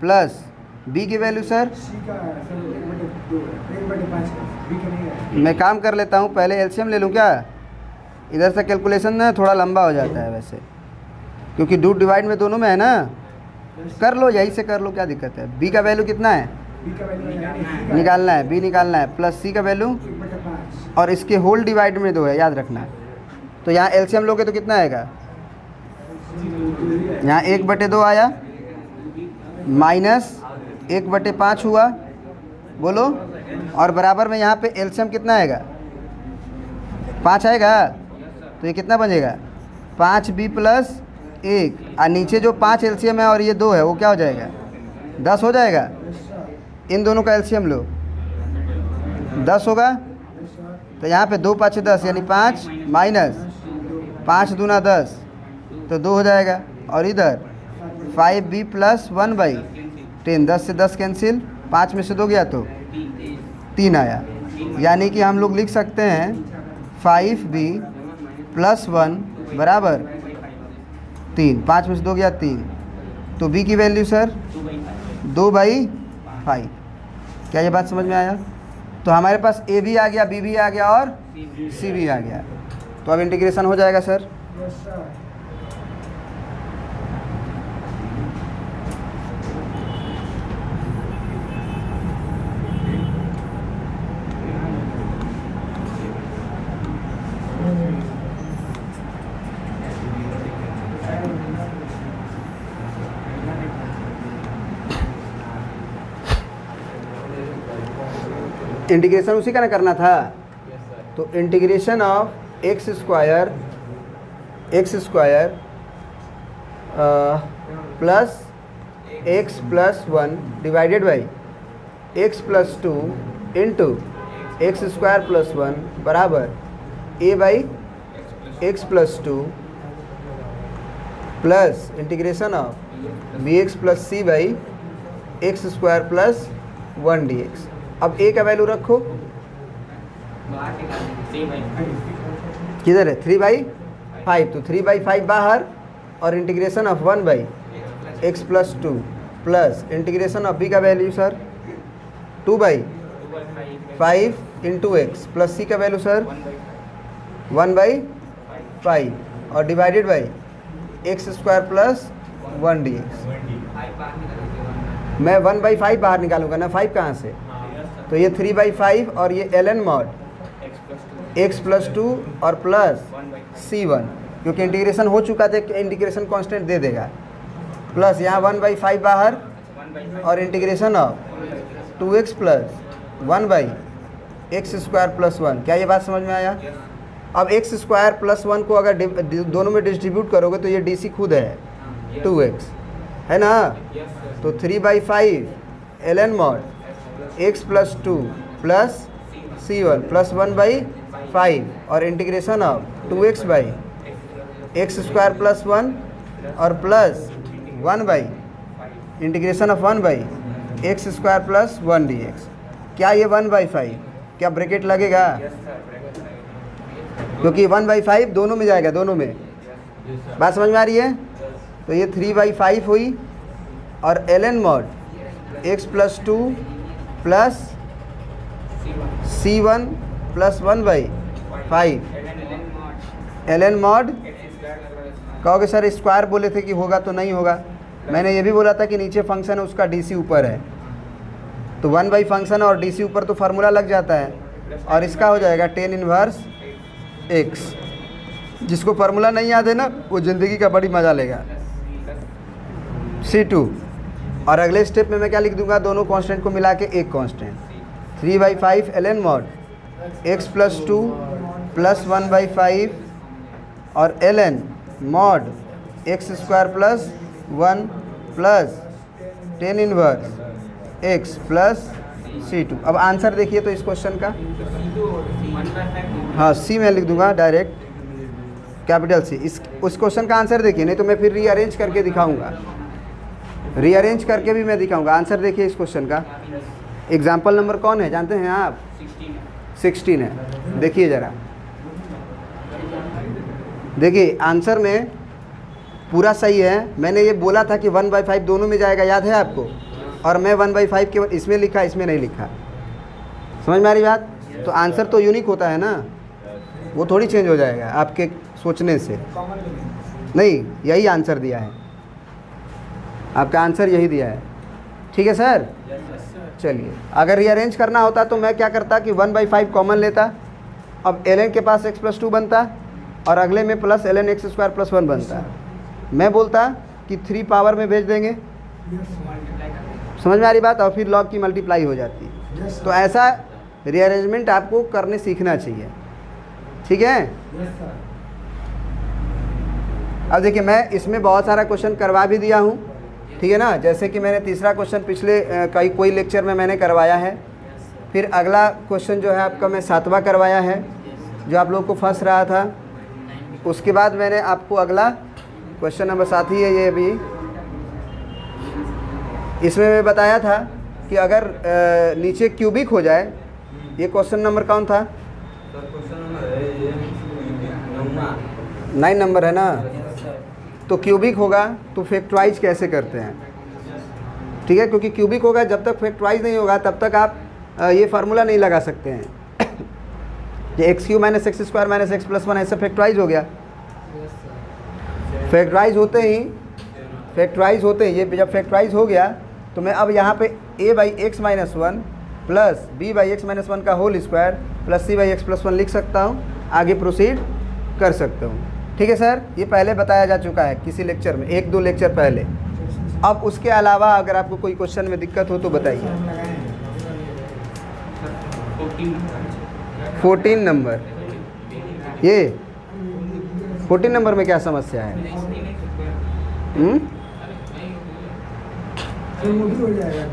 प्लस b की वैल्यू सर, मैं काम कर लेता हूँ, पहले एलसीएम ले लूँ क्या? इधर से कैलकुलेशन ना थोड़ा लंबा हो जाता है वैसे, क्योंकि डू डिवाइड में दोनों में है ना। कर लो, यही से कर लो, क्या दिक्कत है? b का वैल्यू कितना है निकालना है, b निकालना है, प्लस c का वैल्यू, और इसके होल डिवाइड में 2 है, याद रखना। तो यहाँ एलसीएम लोगे तो कितना आएगा? यहाँ 1 बटे 2 आया, माइनस 1 बटे 5 हुआ, बोलो, और बराबर में यहाँ पे एलसीएम कितना आएगा? 5 आएगा। तो ये कितना बनेगा? 5b प्लस 1, और नीचे जो 5 एलसीएम है और ये 2 है, वो क्या हो जाएगा? 10 हो जाएगा। इन दोनों का एलसीएम लो, 10 होगा। तो यहाँ पे 2 5 10 यानी 5 माइनस 5 दूना 10, तो 2 हो जाएगा। और इधर 5b प्लस 1 बाई 10, 10 से 10 कैंसिल, 5 में से 2 गया तो 3 आया। यानी कि हम लोग लिख सकते हैं 5b प्लस 1 बराबर 3, 5 में से 2 गया 3। तो b की वैल्यू सर 2/5। क्या ये बात समझ में आया? तो हमारे पास a भी आ गया, b भी आ गया और c भी आ गया। तो अब इंटीग्रेशन हो जाएगा सर। इंटीग्रेशन उसी का ना करना था। तो integration of x square plus x plus 1 divided by x plus 2 into x square plus 1 बराबर a by x plus 2 plus integration of B x plus C by x square plus 1 dx। अब a का value रखो, किधर है? 3/5, तो 3/5 बाहर, और integration of 1 by x plus 2 plus integration of b का value sir 2/5 into x plus c का वैल्यू सर 1/5 और divided by x square plus 1 dx। मैं 1/5 बाहर निकालूंगा ना, 5 कहाँ से? तो ये 3/5 और ये ln मॉड x प्लस 2 और प्लस c1, क्योंकि इंटीग्रेशन हो चुका था, इंटीग्रेशन कांस्टेंट दे देगा, प्लस यहाँ 1/5 बाहर और integration of 2x plus 1/x square plus 1। क्या ये बात समझ में आया? अब x स्क्वायर प्लस 1 को अगर दोनों में डिस्ट्रीब्यूट करोगे तो ये dc खुद है 2x, है ना? तो 3/5 ln mod x plus 2 plus c1 plus 1/5 और integration of 2x by x square plus 1 और plus 1 by integration of 1 by x square plus 1 dx। क्या ये 1/5 क्या ब्रैकेट लगेगा? क्योंकि 1/5 दोनों में जाएगा, दोनों में। बात समझ में आ रही है? तो ये 3/5 हुई और ln mod x plus 2 plus c1 plus 1/5 ln mod कहोगे सर स्क्वायर बोले थे कि होगा तो नहीं होगा। मैंने ये भी बोला था कि नीचे फंक्शन है उसका डी सी ऊपर है, तो 1 फंक्शन और डी सी ऊपर तो फार्मूला लग जाता है, और इसका हो जाएगा टेन इनवर्स एक्स। जिसको फार्मूला नहीं याद है ना वो ज़िंदगी का बड़ी मज़ा लेगा। C2 और अगले स्टेप में मैं क्या लिख दूंगा, दोनों कांस्टेंट को मिला के एक कांस्टेंट 3/5 ln mod x + 2 + 1/5 और ln mod x² + 1 + 10 inverse x + C2। अब आंसर देखिए तो इस क्वेश्चन का, हाँ C में लिख दूंगा डायरेक्ट, कैपिटल C। उस क्वेश्चन का आंसर देखिए, नहीं तो मैं फिर रीअरेंज करके दिखाऊंगा, रीअरेंज करके भी मैं दिखाऊंगा। आंसर देखिए इस क्वेश्चन का। एग्जाम्पल नंबर कौन है जानते हैं आप? 16 है। देखिए ज़रा, देखिए आंसर में पूरा सही है। मैंने ये बोला था कि 1/5 दोनों में जाएगा, याद है आपको? और मैं 1/5 केवल इसमें लिखा, इसमें नहीं लिखा। समझ में आ रही बात? तो आंसर तो यूनिक होता है ना, वो थोड़ी चेंज हो जाएगा आपके सोचने से। नहीं, यही आंसर दिया है, आपका आंसर यही दिया है। ठीक है सर? चलिए, अगर रीअरेंज करना होता तो मैं क्या करता कि 1/5 कॉमन लेता, अब ln के पास x + 2 बनता और अगले में प्लस ln x² + 1 बनता। मैं बोलता कि 3 पावर में भेज देंगे। समझ में आ रही बात? और फिर log की मल्टीप्लाई हो जाती। तो ऐसा रीअरेंजमेंट आपको करने सीखना चाहिए। ठीक है? अब देखिए, मैं इसमें बहुत सारा क्वेश्चन करवा भी दिया हूँ, ठीक है ना। जैसे कि मैंने तीसरा क्वेश्चन पिछले कोई लेक्चर में मैंने करवाया है। फिर अगला क्वेश्चन जो है आपका मैं 7वां करवाया है, जो आप लोग को फंस रहा था। उसके बाद मैंने आपको अगला क्वेश्चन नंबर 7 ही है ये भी, इसमें मैं बताया था कि अगर नीचे क्यूबिक हो जाए, ये क्वेश्चन नंबर कौन था? 9 नंबर है ना। तो क्यूबिक होगा तो फैक्टराइज कैसे करते हैं? ठीक है, क्योंकि क्यूबिक होगा, जब तक फैक्टराइज नहीं होगा तब तक आप ये फार्मूला नहीं लगा सकते हैं। ये x³ - x² - x + 1 ऐसे फैक्टराइज हो गया। फैक्टराइज होते ही ये जब फैक्टराइज हो गया तो मैं अब यहाँ पे a/x - 1 प्लस b/x - 1 का होल स्क्वायर प्लस c/x + 1 लिख सकता हूँ। आगे प्रोसीड कर सकता हूँ। ठीक है सर? ये पहले बताया जा चुका है किसी लेक्चर में, 1-2 लेक्चर पहले। अब उसके अलावा अगर आपको कोई क्वेश्चन में दिक्कत हो तो बताइए। 14 नंबर, ये 14 नंबर में क्या समस्या है?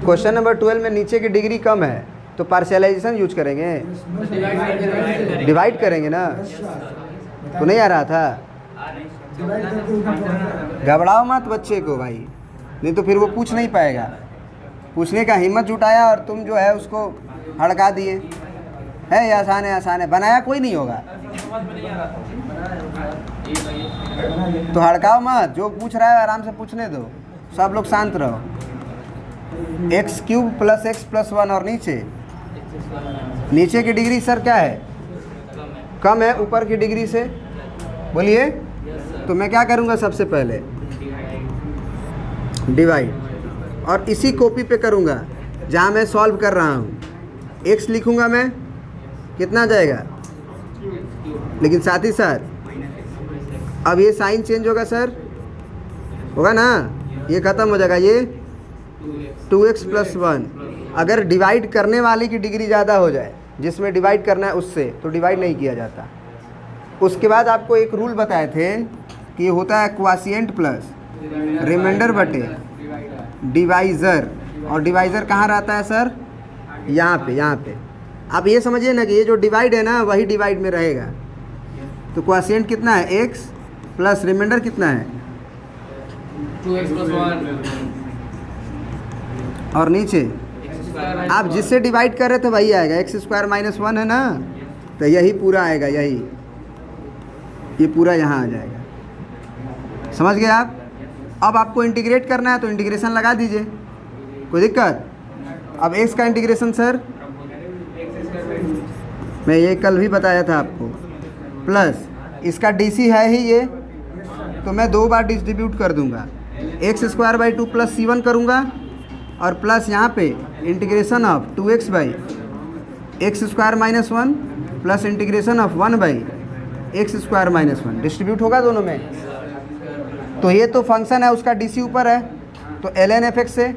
क्वेश्चन नंबर 12 में नीचे की डिग्री कम है तो पार्शियलाइजेशन यूज करेंगे, डिवाइड करेंगे ना। तो नहीं आ रहा था? घबराओ मत बच्चे को भाई, नहीं तो फिर वो पूछ नहीं पाएगा। पूछने का हिम्मत जुटाया और तुम जो है उसको हड़का दिए। है ये आसान है, आसान है, बनाया कोई नहीं होगा। तो हड़काओ मत, जो पूछ रहा है आराम से पूछने दो, सब लोग शांत रहो। x³ + x + 1 और नीचे की डिग्री सर क्या है? कम है ऊपर की डिग्री से। बोलिए। तो मैं क्या करूँगा, सबसे पहले डिवाइड, और इसी कॉपी पे करूँगा जहाँ मैं सॉल्व कर रहा हूँ। x लिखूँगा मैं, कितना जाएगा? लेकिन साथ ही साथ अब ये साइन चेंज होगा सर, होगा ना? ये ख़त्म हो जाएगा, ये 2x + 1। अगर डिवाइड करने वाले की डिग्री ज़्यादा हो जाए, जिसमें डिवाइड करना है उससे, तो डिवाइड नहीं किया जाता। उसके बाद आपको एक रूल बताए थे कि ये होता है क्वाशिएंट प्लस रिमाइंडर बटे डिवाइज़र। और डिवाइज़र कहाँ रहता है सर? यहाँ पे। आप ये समझिए ना कि ये जो डिवाइड है ना वही डिवाइड में रहेगा। तो क्वाशिएंट कितना है? x प्लस रिमाइंडर कितना है? 2x + 1। और नीचे आप जिससे डिवाइड कर रहे थे वही आएगा, x² - 1 है ना, तो यही पूरा आएगा, ये पूरा यहाँ आ जाएगा। समझ गए आप? अब आपको इंटीग्रेट करना है तो इंटीग्रेशन लगा दीजिए, कोई दिक्कत? अब x का इंटीग्रेशन सर मैं ये कल भी बताया था आपको, प्लस इसका DC है ही ये, तो मैं 2 बार डिस्ट्रीब्यूट कर दूंगा। X square by 2 plus C1 करूँगा और प्लस यहाँ पे integration of 2x by x square minus 1 plus integration of 1 by x square minus 1 distribute होगा दोनों में। तो ये तो फंक्शन है उसका DC ऊपर है तो ln f से,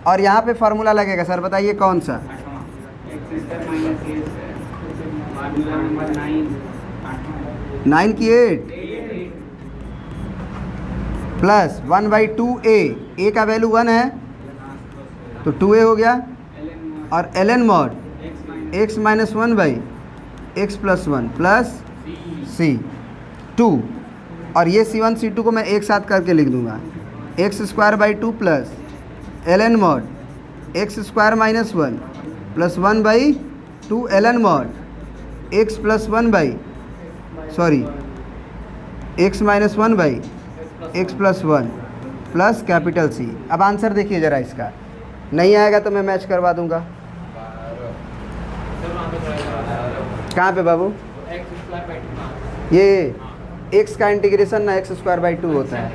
और यहाँ पे फार्मूला लगेगा सर बताइए कौन सा? 9 की 8 प्लस 1/2a, a का वैल्यू 1 है तो 2a हो गया, और ln mod x minus 1 by x plus 1 plus c 2, और ये C1 C2 को मैं एक साथ करके लिख दूंगा। X square by 2 plus ln mod x square minus 1 plus 1 by 2 ln mod x plus 1 by x minus 1 by x plus 1 plus capital C। अब आंसर देखिए ज़रा इसका, नहीं आएगा तो मैं मैच करवा दूंगा। कहाँ पे बाबू? ये x का इंटीग्रेशन ना एक्स स्क्वायर बाई 2 होता है।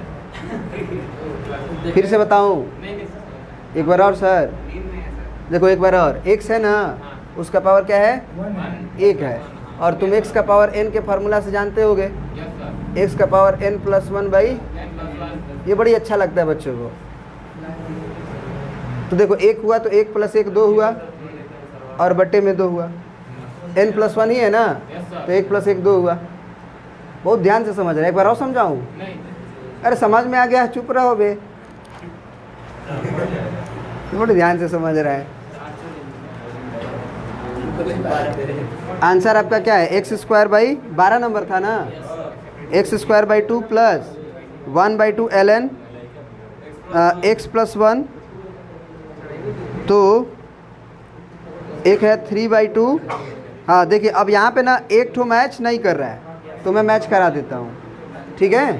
फिर से बताऊँ एक बार और सर, देखो एक बार और, x है ना उसका पावर क्या है? 1 है, और तुम x का पावर n के फार्मूला से जानते होगे, x का पावर n प्लस 1 बाई, ये बड़ी अच्छा लगता है बच्चों को। तो देखो 1 हुआ तो 1 प्लस 1 2 हुआ, और बट्टे में 2 हुआ, n प्लस 1 ही है ना तो 1 प्लस 1 2 हुआ। बहुत ध्यान से समझ रहे हैं, एक बार और समझाऊँ? अरे समझ में आ गया, चुप रहो बे, बड़े ध्यान से समझ रहा है। आंसर आपका क्या है? एक्स स्क्वायर बाई 12 नंबर था ना, x square by 2 plus 1/2 ln x plus 1, तो एक है 3/2। हाँ देखिए अब यहाँ पे ना एक ठो मैच नहीं कर रहा है तो मैं मैच करा देता हूँ, ठीक है?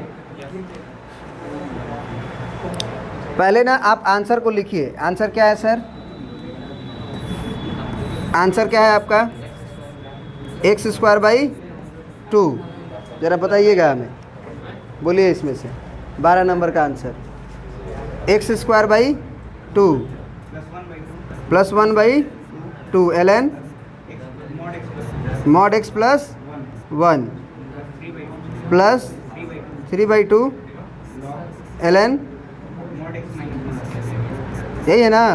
पहले ना आप आंसर को लिखिए। आंसर क्या है सर? आंसर क्या है आपका? X square by 2। ज़रा बताइएगा हमें, बोलिए इसमें से 12 नंबर का answer. X square by 2 plus 1/2 ln mod x plus 1 plus 3/2 ln, यही है ना?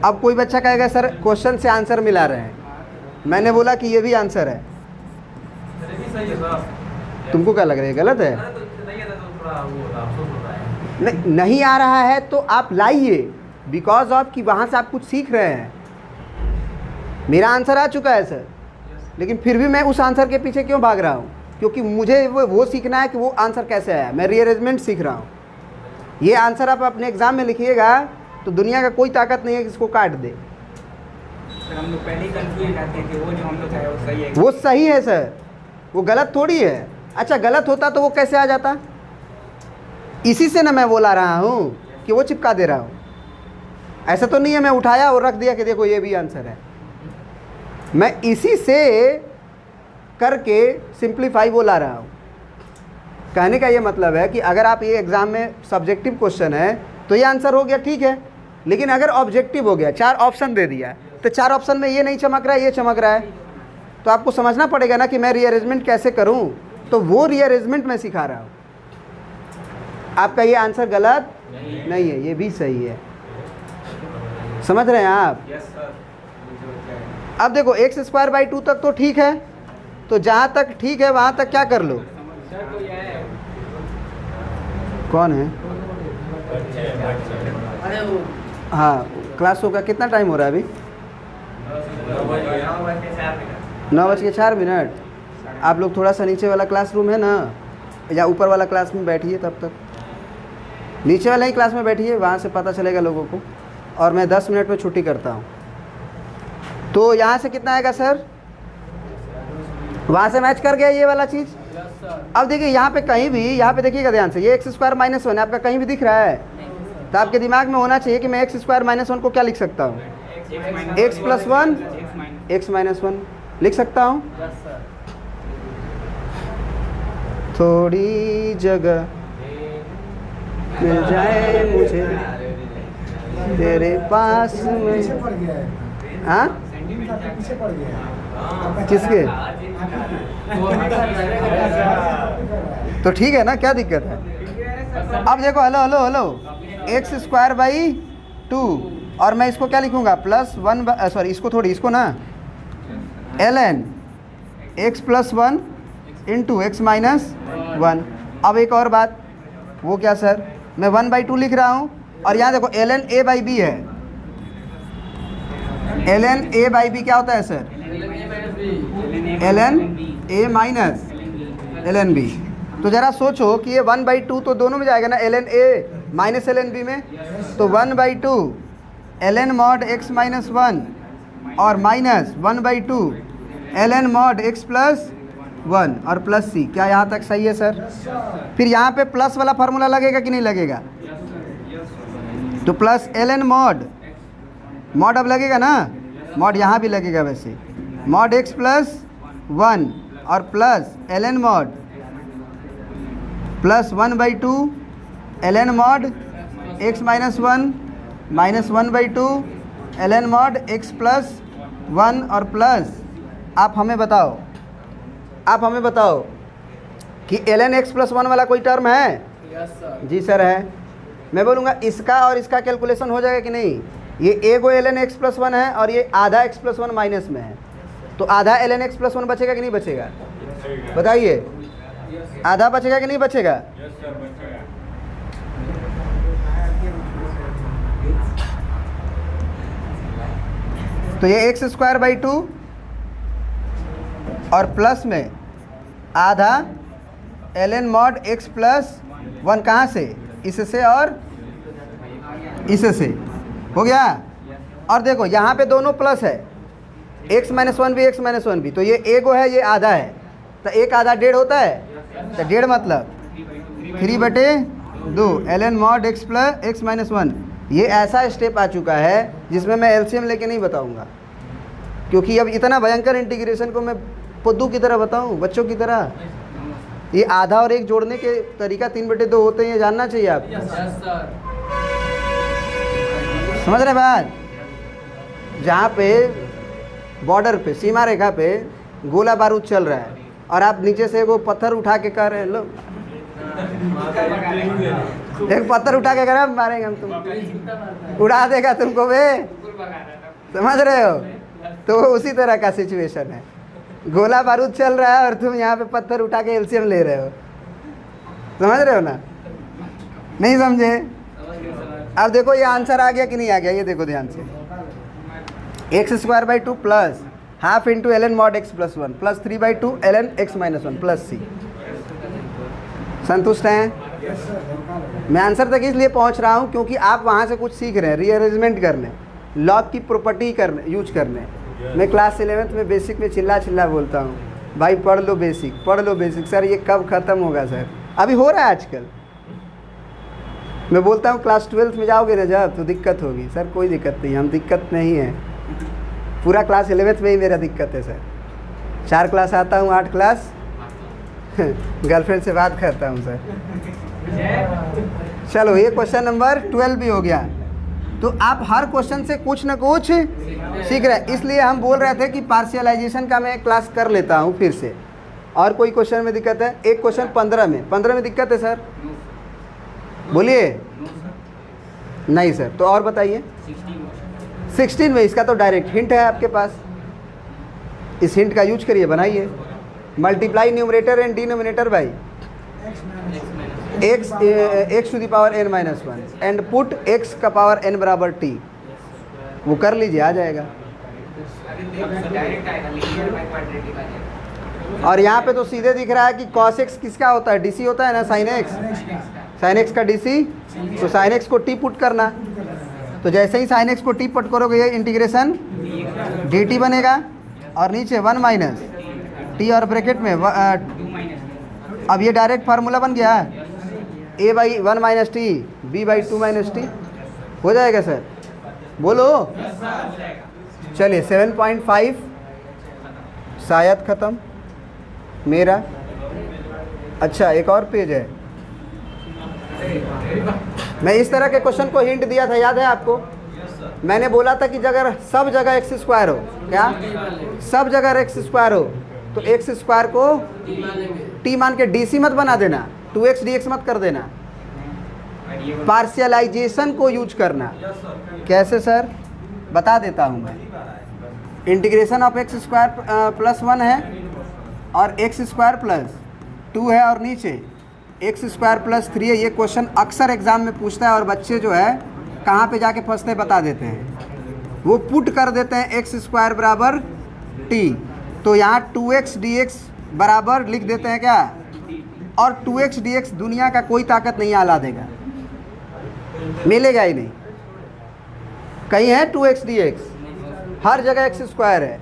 अब कोई बच्चा कहेगा सर क्वेश्चन से आंसर मिला रहे हैं, मैंने बोला कि ये भी आंसर है, तुमको क्या लग रहा है गलत है? नहीं आ रहा है तो आप लाइए, बिकॉज ऑफ कि वहाँ से आप कुछ सीख रहे हैं। मेरा आंसर आ चुका है सर, लेकिन फिर भी मैं उस आंसर के पीछे क्यों भाग रहा हूँ? क्योंकि मुझे वो सीखना है कि वो आंसर कैसे आया। मैं रीअरेंजमेंट सीख रहा हूँ। ये आंसर आप अपने एग्जाम में लिखिएगा तो दुनिया का कोई ताकत नहीं है कि इसको काट दे। सर हम लोग पहले ही कंफ्यूज रहते हैं कि वो जो हम लोग है वो सही है। वो सही है सर, वो गलत थोड़ी है। अच्छा गलत होता तो वो कैसे आ जाता? इसी से ना मैं बोला रहा हूँ कि वो चिपका दे रहा हूँ। ऐसा तो नहीं है मैं उठाया और रख दिया कि देखो ये भी आंसर है। मैं इसी से करके सिंप्लीफाई बोला रहा हूँ। कहने का ये मतलब है कि अगर आप ये एग्ज़ाम में सब्जेक्टिव क्वेश्चन है तो ये आंसर हो गया, ठीक है। लेकिन अगर ऑब्जेक्टिव हो गया, 4 ऑप्शन दे दिया, तो 4 ऑप्शन में ये नहीं चमक रहा है, ये चमक रहा है, तो आपको समझना पड़ेगा ना कि मैं रीअरेंजमेंट कैसे करूं। तो वो रीअरेंजमेंट मैं सिखा रहा हूं। आपका ये आंसर गलत नहीं है, ये भी सही है। समझ रहे हैं आप? अब देखो एक्स स्क्वायर बाई 2 तक तो ठीक है, तो जहाँ तक ठीक है वहाँ तक क्या कर लो। कौन है? हाँ क्लास होगा, कितना टाइम हो रहा है अभी? 9:04। आप लोग थोड़ा सा नीचे वाला क्लासरूम है ना, या ऊपर वाला क्लास में बैठिए, तब तक नीचे वाला ही क्लास में बैठिए, वहाँ से पता चलेगा लोगों को। और मैं 10 मिनट में छुट्टी करता हूँ। तो यहाँ से कितना आएगा सर? वहाँ से मैच कर गया ये वाला चीज़। अब देखिए यहाँ पे कहीं भी, यहाँ पे देखिएगा ध्यान से, ये एक्स स्क्वायर माइनस 1 आपका कहीं भी दिख रहा है तो आपके दिमाग में होना चाहिए कि मैं एक्स स्क्वायर माइनस 1 को क्या लिख सकता हूँ? एक्स प्लस 1 एक्स माइनस 1 लिख सकता हूँ। थोड़ी जगह मिल जाए मुझे तेरे पास में। हाँ किसके? तो ठीक है ना, क्या दिक्कत है? अब देखो, hello hello hello, x square by 2, और मैं इसको क्या लिखूंगा? प्लस 1, सॉरी इसको थोड़ी, इसको ना ln x plus 1 into x minus 1। अब एक और बात, वो क्या सर? मैं 1/2 लिख रहा हूँ, और यहाँ देखो ln a बाई बी है। ln a बाई बी क्या होता है sir? ln a minus ln b। तो ज़रा सोचो कि ये 1/2 तो दोनों में जाएगा ना, ln a minus ln b में। तो 1/2 ln मॉड x माइनस 1 और minus 1/2 ln mod x plus 1 और प्लस c। क्या यहाँ तक सही है सर? फिर यहाँ पे प्लस वाला फार्मूला लगेगा कि नहीं लगेगा? तो प्लस ln मॉड अब लगेगा ना, मॉड यहाँ भी लगेगा वैसे, मॉड x प्लस 1 और plus ln mod plus 1/2 ln mod x minus 1 minus 1/2 ln mod x plus 1 और प्लस, आप हमें बताओ कि ln x प्लस 1 वाला कोई टर्म है? Yes sir. जी सर है। मैं बोलूँगा इसका और इसका कैलकुलेशन हो जाएगा कि नहीं? ये एगो ln x प्लस 1 है और ये आधा x प्लस 1 माइनस में है, तो आधा ln x प्लस 1 बचेगा कि नहीं बचेगा? बताइए, आधा बचेगा कि नहीं बचेगा? तो ये एक्स स्क्वायर बाई 2 और प्लस में आधा ln मॉड x प्लस 1, कहाँ से? इससे और इससे, हो गया। और देखो यहाँ पे दोनों प्लस है, x माइनस 1 भी x माइनस 1 भी, तो ये एगो है, ये आधा है, तो एक आधा 1.5 होता है, तो 1.5 मतलब 3/2 ln mod x plus x minus 1। ये ऐसा स्टेप आ चुका है जिसमें मैं एलसीएम लेके नहीं बताऊंगा, क्योंकि अब इतना भयंकर इंटीग्रेशन को मैं पुद्दू की तरह बताऊं, बच्चों की तरह। ये आधा और एक जोड़ने के तरीका 3/2 होते हैं, ये जानना चाहिए आप। Yes sir. समझ रहे बात? जहाँ पे बॉर्डर पे, सीमा रेखा पे गोला बारूद चल रहा है और आप नीचे से वो पत्थर उठा के कह रहे हैं, लो एक पत्थर उठा के कह रहे हैं मारेंगे हम, तुम उड़ा देगा तुमको बे, समझ रहे हो? तो उसी तरह का सिचुएशन है, गोला बारूद चल रहा है और तुम यहाँ पे पत्थर उठा के एलसीएम ले रहे हो। समझ रहे हो ना? नहीं समझे? अब देखो ये आंसर आ गया कि नहीं आ गया, ये देखो ध्यान से। X square by 2 plus half into ln mod x plus 1 plus 3/2 ln x minus 1 plus c। संतुष्ट हैं? मैं आंसर तक इसलिए पहुंच रहा हूं क्योंकि आप वहां से कुछ सीख रहे हैं, रीअरेंजमेंट करने, लॉग की प्रॉपर्टी करने, यूज करने। मैं क्लास 11th में बेसिक में चिल्ला बोलता हूँ, भाई पढ़ लो बेसिक। सर ये कब ख़त्म होगा सर? अभी हो रहा है आजकल। मैं बोलता हूँ क्लास 12th में जाओगे ना जब, तो दिक्कत होगी। सर कोई दिक्कत नहीं, हम दिक्कत नहीं है, पूरा क्लास 11th में ही मेरा दिक्कत है सर। 4 क्लास आता हूँ, 8 क्लास गर्लफ्रेंड से बात करता हूँ सर। चलो ये क्वेश्चन नंबर 12 भी हो गया। तो आप हर क्वेश्चन से कुछ ना कुछ सीख रहे हैं, इसलिए हम बोल रहे थे कि पार्शियलाइजेशन का मैं क्लास कर लेता हूँ फिर से। और कोई क्वेश्चन में दिक्कत है? एक क्वेश्चन 15 में दिक्कत है सर? बोलिए। नहीं सर, तो और बताइए। 16 में, इसका तो डायरेक्ट हिंट है आपके पास, इस हिंट का यूज करिए, बनाइए। Multiply numerator and denominator by x to the power n minus 1 and put x का पावर n बराबर t। वो कर लीजिए, आ जाएगा। और यहाँ पे तो सीधे दिख रहा है कि cos x किसका होता है? DC होता है ना, sin x का DC, तो sin x को t पुट करना। तो जैसे ही sin x को t पुट करोगे ये इंटीग्रेशन dt बनेगा, और नीचे 1 माइनस t और ब्रैकेट में अब ये डायरेक्ट फार्मूला बन गया, a by 1 minus T, b by 2 minus T. हो जाएगा सर? बोलो। चलिए 7.5 शायद ख़त्म मेरा। अच्छा, एक और पेज है। मैं इस तरह के क्वेश्चन को हिंट दिया था, याद है आपको? मैंने बोला था कि अगर सब जगह एक्स स्क्वायर हो, क्या सब जगह एक्स स्क्वायर हो, तो एक्स स्क्वायर को टी मान के डी सी मत बना देना, 2x dx मत कर देना, पार्शियलाइजेशन को यूज करना। कैसे सर? बता देता हूँ मैं। Integration of x square plus 1 है और एक्स स्क्वायर प्लस 2 है और नीचे एक्स स्क्वायर प्लस 3 है। ये क्वेश्चन अक्सर एग्जाम में पूछता है और बच्चे जो है कहाँ पे जाके फंसते हैं बता देते हैं। वो पुट कर देते हैं एक्स स्क्वायर बराबर टी, तो यहाँ 2x dx बराबर लिख देते हैं क्या, और 2x dx दुनिया का कोई ताकत नहीं आला देगा, मिलेगा ही नहीं। कहीं है 2x dx? हर जगह एक्स स्क्वायर है।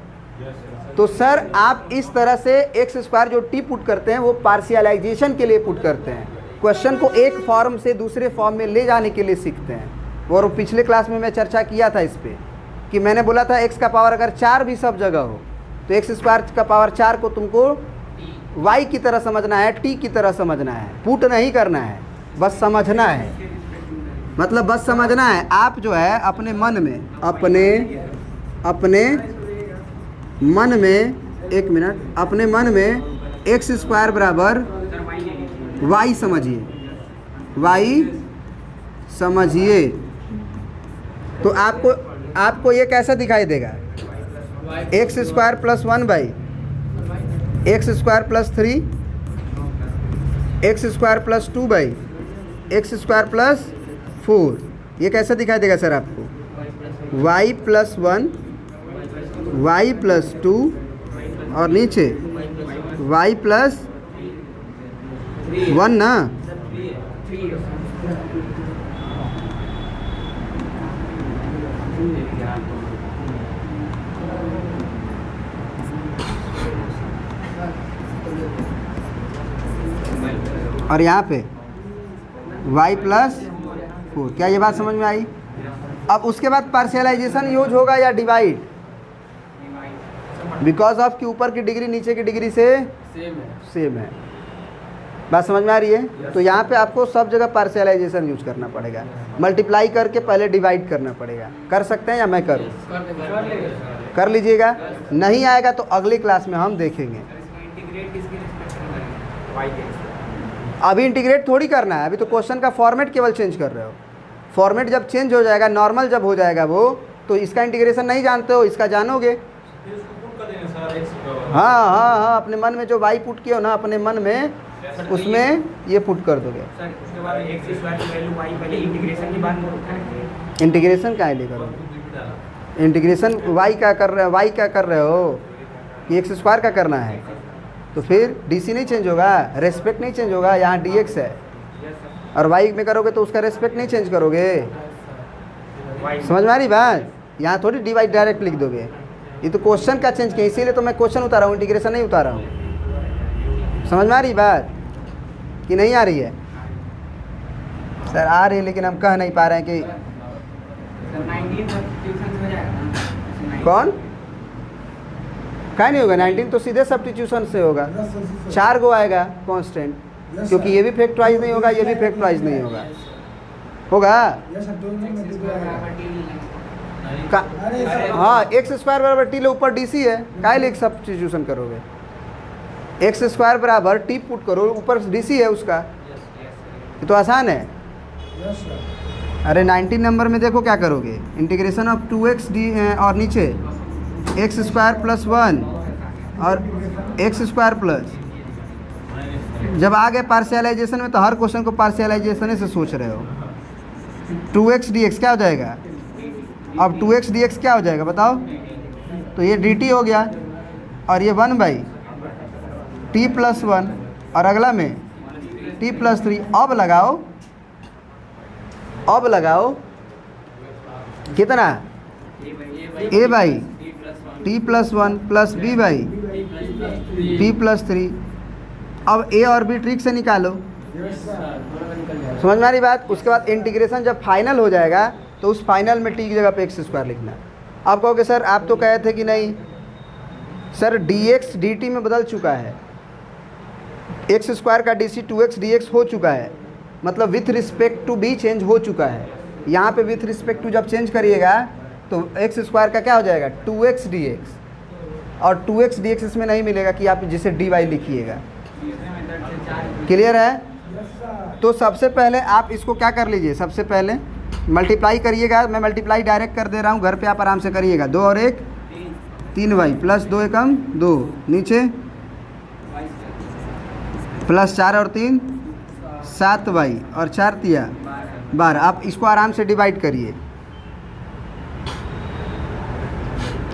तो सर आप इस तरह से एक्स स्क्वायर जो टी पुट करते हैं वो पार्शियलाइजेशन के लिए पुट करते हैं, क्वेश्चन को एक फॉर्म से दूसरे फॉर्म में ले जाने के लिए सीखते हैं। और पिछले क्लास में मैं चर्चा किया था इस पे कि मैंने बोला था एक्स का पावर अगर 4 भी सब जगह हो तो एक्स स्क्वायर का पावर 4 को तुमको वाई की तरह समझना है, टी की तरह समझना है, पुट नहीं करना है, बस समझना है। मतलब बस समझना है। आप जो है अपने मन में एक मिनट, अपने मन में एक्स स्क्वायर बराबर वाई समझिए, तो आपको ये कैसा दिखाई देगा? X square plus 1 by x square plus 3, x square plus 2 by x square plus 4। ये कैसा दिखाई देगा सर आपको? y प्लस 1, y प्लस 2 और नीचे y प्लस 1 ना। और यहाँ पे y प्लस 4। क्या ये बात समझ में आई? अब उसके बाद पार्शियलाइजेशन यूज होगा या डिवाइड, बिकॉज ऑफ कि ऊपर की डिग्री नीचे की डिग्री से सेम है। बात समझ में आ रही है? तो यहाँ पे आपको सब जगह पार्शियलाइजेशन यूज करना पड़ेगा, मल्टीप्लाई करके पहले डिवाइड करना पड़ेगा। कर सकते हैं या मैं करूँ? कर लीजिएगा। नहीं आएगा तो अगली क्लास में हम देखेंगे। अभी इंटीग्रेट थोड़ी करना है, अभी तो क्वेश्चन का फॉर्मेट केवल चेंज कर रहे हो। फॉर्मेट जब चेंज हो जाएगा, नॉर्मल जब हो जाएगा वो, तो इसका इंटीग्रेशन नहीं जानते हो, इसका जानोगे। हाँ, अपने मन में जो वाई पुट किया हो ना, अपने मन में उसमें ये पुट कर दोगे। इंटीग्रेशन का लिए करोगे? इंटीग्रेशन वाई का कर रहे हो कि एक्स स्क्वायर का करना है, तो फिर डीसी नहीं चेंज होगा, रेस्पेक्ट नहीं चेंज होगा। यहाँ डीएक्स है और वाई में करोगे तो उसका रेस्पेक्ट नहीं चेंज करोगे। समझ में आ रही बात? यहाँ थोड़ी डिवाइड डायरेक्ट लिख दोगे। ये तो क्वेश्चन का चेंज किया, इसीलिए तो मैं क्वेश्चन उतारा हूँ, इंटीग्रेशन नहीं उतारा हूँ। समझ में आ रही बात कि नहीं आ रही है? सर आ रही है, लेकिन हम कह नहीं पा रहे हैं कि कौन क्या नहीं होगा। 19 तो सीधे सब्स्टिट्यूशन से होगा, 4 गो आएगा कांस्टेंट, क्योंकि ये भी फैक्टराइज नहीं होगा, ये भी फैक्टराइज नहीं होगा। हाँ, एक्स स्क्वायर बराबर टी ले ऊपर डीसी है, काय ले सब्स्टिट्यूशन करोगे? एक्स स्क्वायर बराबर टी पुट करो, ऊपर डीसी है उसका, ये तो आसान है। अरे 19 नंबर में देखो क्या करोगे, इंटीग्रेशन ऑफ 2x डी और नीचे एक्स स्क्वायर प्लस 1 और एक्स स्क्वायर प्लस, जब आ गए पार्शियलाइजेशन में तो हर क्वेश्चन को पार्शियलाइजेशन से सोच रहे हो। 2x dx क्या हो जाएगा? अब 2x dx क्या हो जाएगा बताओ? तो ये dt हो गया और ये 1 बाई t प्लस 1 और अगला में t प्लस 3। अब लगाओ कितना? a by t plus 1 plus b by t plus 3। अब a और b ट्रिक से निकालो। समझ में आ रही बात? उसके बाद इंटीग्रेशन जब फाइनल हो जाएगा तो उस फाइनल में t की जगह पे एक्स स्क्वायर लिखना। आप कहोगे सर आप तो कहे थे कि नहीं, सर dx dt में बदल चुका है, एक्स स्क्वायर का DC 2x dx हो चुका है, मतलब with respect to B change हो चुका है। यहाँ पे विथ रिस्पेक्ट टू जब चेंज करिएगा तो एक्स स्क्वायर का क्या हो जाएगा 2x dx, और 2x dx इसमें नहीं मिलेगा कि आप जिसे dy लिखिएगा। क्लियर है? तो सबसे पहले आप इसको क्या कर लीजिए, सबसे पहले मल्टीप्लाई करिएगा। मैं मल्टीप्लाई डायरेक्ट कर दे रहा हूँ, घर पे आप आराम से करिएगा। 2 और 1 3y प्लस 2 एकम 2, नीचे प्लस 4 और 3 7y और 4 तिया 12। आप इसको आराम से डिवाइड करिए।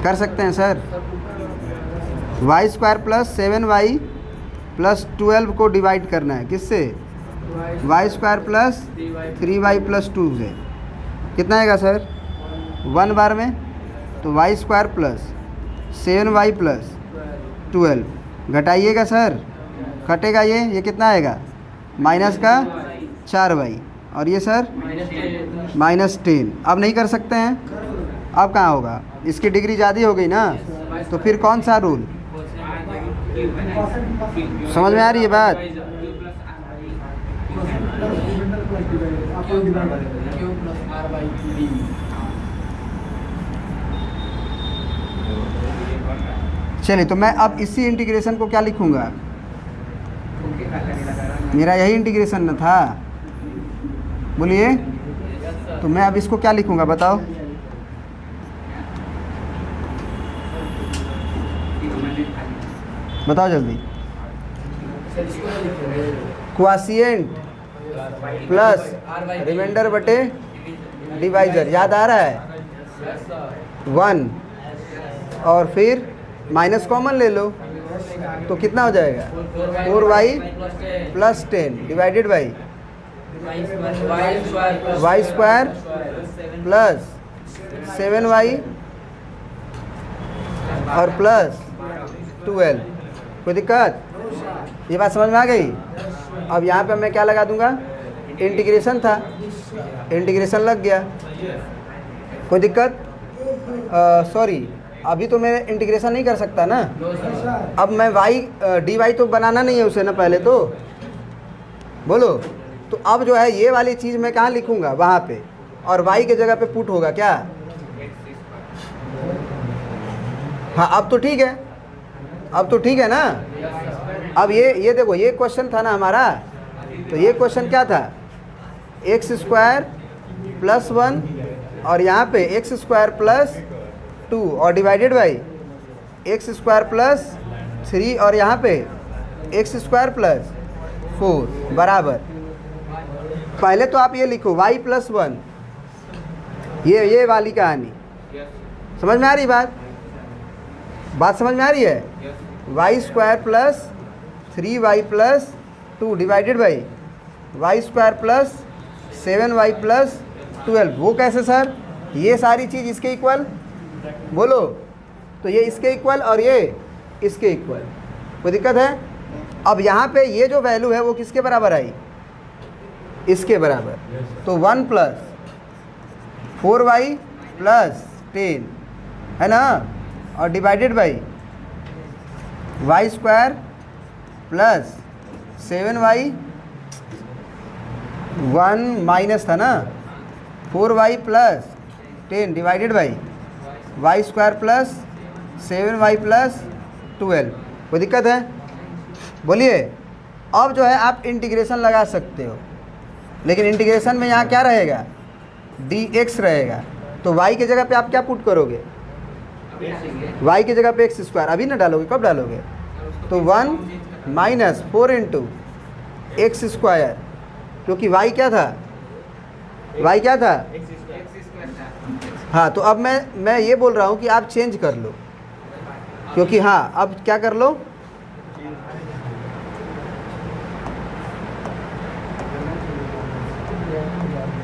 कर सकते हैं sir? Y square plus 7y plus 12 को डिवाइड करना है किससे? Y square plus 3y plus 2 से। कितना आएगा सर 1 बार में? तो y square plus 7y plus 12 घटाइएगा सर, कटेगा ये कितना आएगा माइनस का 4y, और ये सर -10। अब नहीं कर सकते हैं? अब कहाँ होगा, इसकी डिग्री ज़्यादा हो गई ना, तो फिर कौन सा रूल? समझ में आ रही है बात? चलिए, तो मैं अब इसी इंटीग्रेशन को क्या लिखूंगा? मेरा यही इंटीग्रेशन न था, बोलिए। तो मैं अब इसको क्या लिखूंगा बताओ? बताओ जल्दी। क्वाशिएंट प्लस रिमाइंडर बटे डिवाइजर, याद आ रहा है? 1 और फिर माइनस कॉमन ले लो, तो कितना हो जाएगा 4y plus 10 divided by Y square plus 7y और प्लस 12। कोई दिक्कत? ये बात समझ में आ गई? अब यहाँ पे मैं क्या लगा दूंगा? इंटीग्रेशन था, इंटीग्रेशन लग गया। कोई दिक्कत? सॉरी, अभी तो मैं इंटीग्रेशन नहीं कर सकता ना। अब मैं dy तो बनाना नहीं है उसे ना, पहले तो बोलो। तो अब जो है ये वाली चीज़ मैं कहाँ लिखूँगा? वहाँ पे, और y के जगह पे पुट होगा क्या? हाँ, अब तो ठीक है, अब तो ठीक है ना। अब ये देखो, ये क्वेश्चन था ना हमारा, तो ये क्वेश्चन क्या था? एक्स स्क्वायर प्लस 1 और यहाँ पे एक्स स्क्वायर प्लस 2 और divided by x square plus 3 और यहाँ पे एक्स स्क्वायर प्लस 4 बराबर। पहले तो आप ये लिखो y प्लस 1, ये वाली कहानी। समझ में आ रही बात? बात समझ में आ रही है? Y square plus 3y plus 2 divided by Y square plus 7y plus 12। वो कैसे सर? ये सारी चीज़ इसके इक्वल, बोलो। तो ये इसके इक्वल और ये इसके इक्वल। कोई दिक्कत है? अब यहाँ पे ये जो वैल्यू है वो किसके बराबर आई? इसके बराबर। तो 1 प्लस 4y प्लस 10 है ना, और divided by Y square plus 7y, 1 minus था ना, 4y plus 10 divided by Y square plus 7y plus 12। कोई दिक्कत है? बोलिए। अब जो है आप इंटीग्रेशन लगा सकते हो, लेकिन इंटीग्रेशन में यहाँ क्या रहेगा? dx रहेगा। तो y की जगह पे आप क्या पुट करोगे? y की जगह पे एक्स स्क्वायर। अभी ना डालोगे, कब डालोगे? तो 1 माइनस 4 इंटू एक्स स्क्वायर, क्योंकि y क्या था? y क्या था? हाँ, तो अब मैं ये बोल रहा हूँ कि आप चेंज कर लो, क्योंकि हाँ, अब क्या कर लो?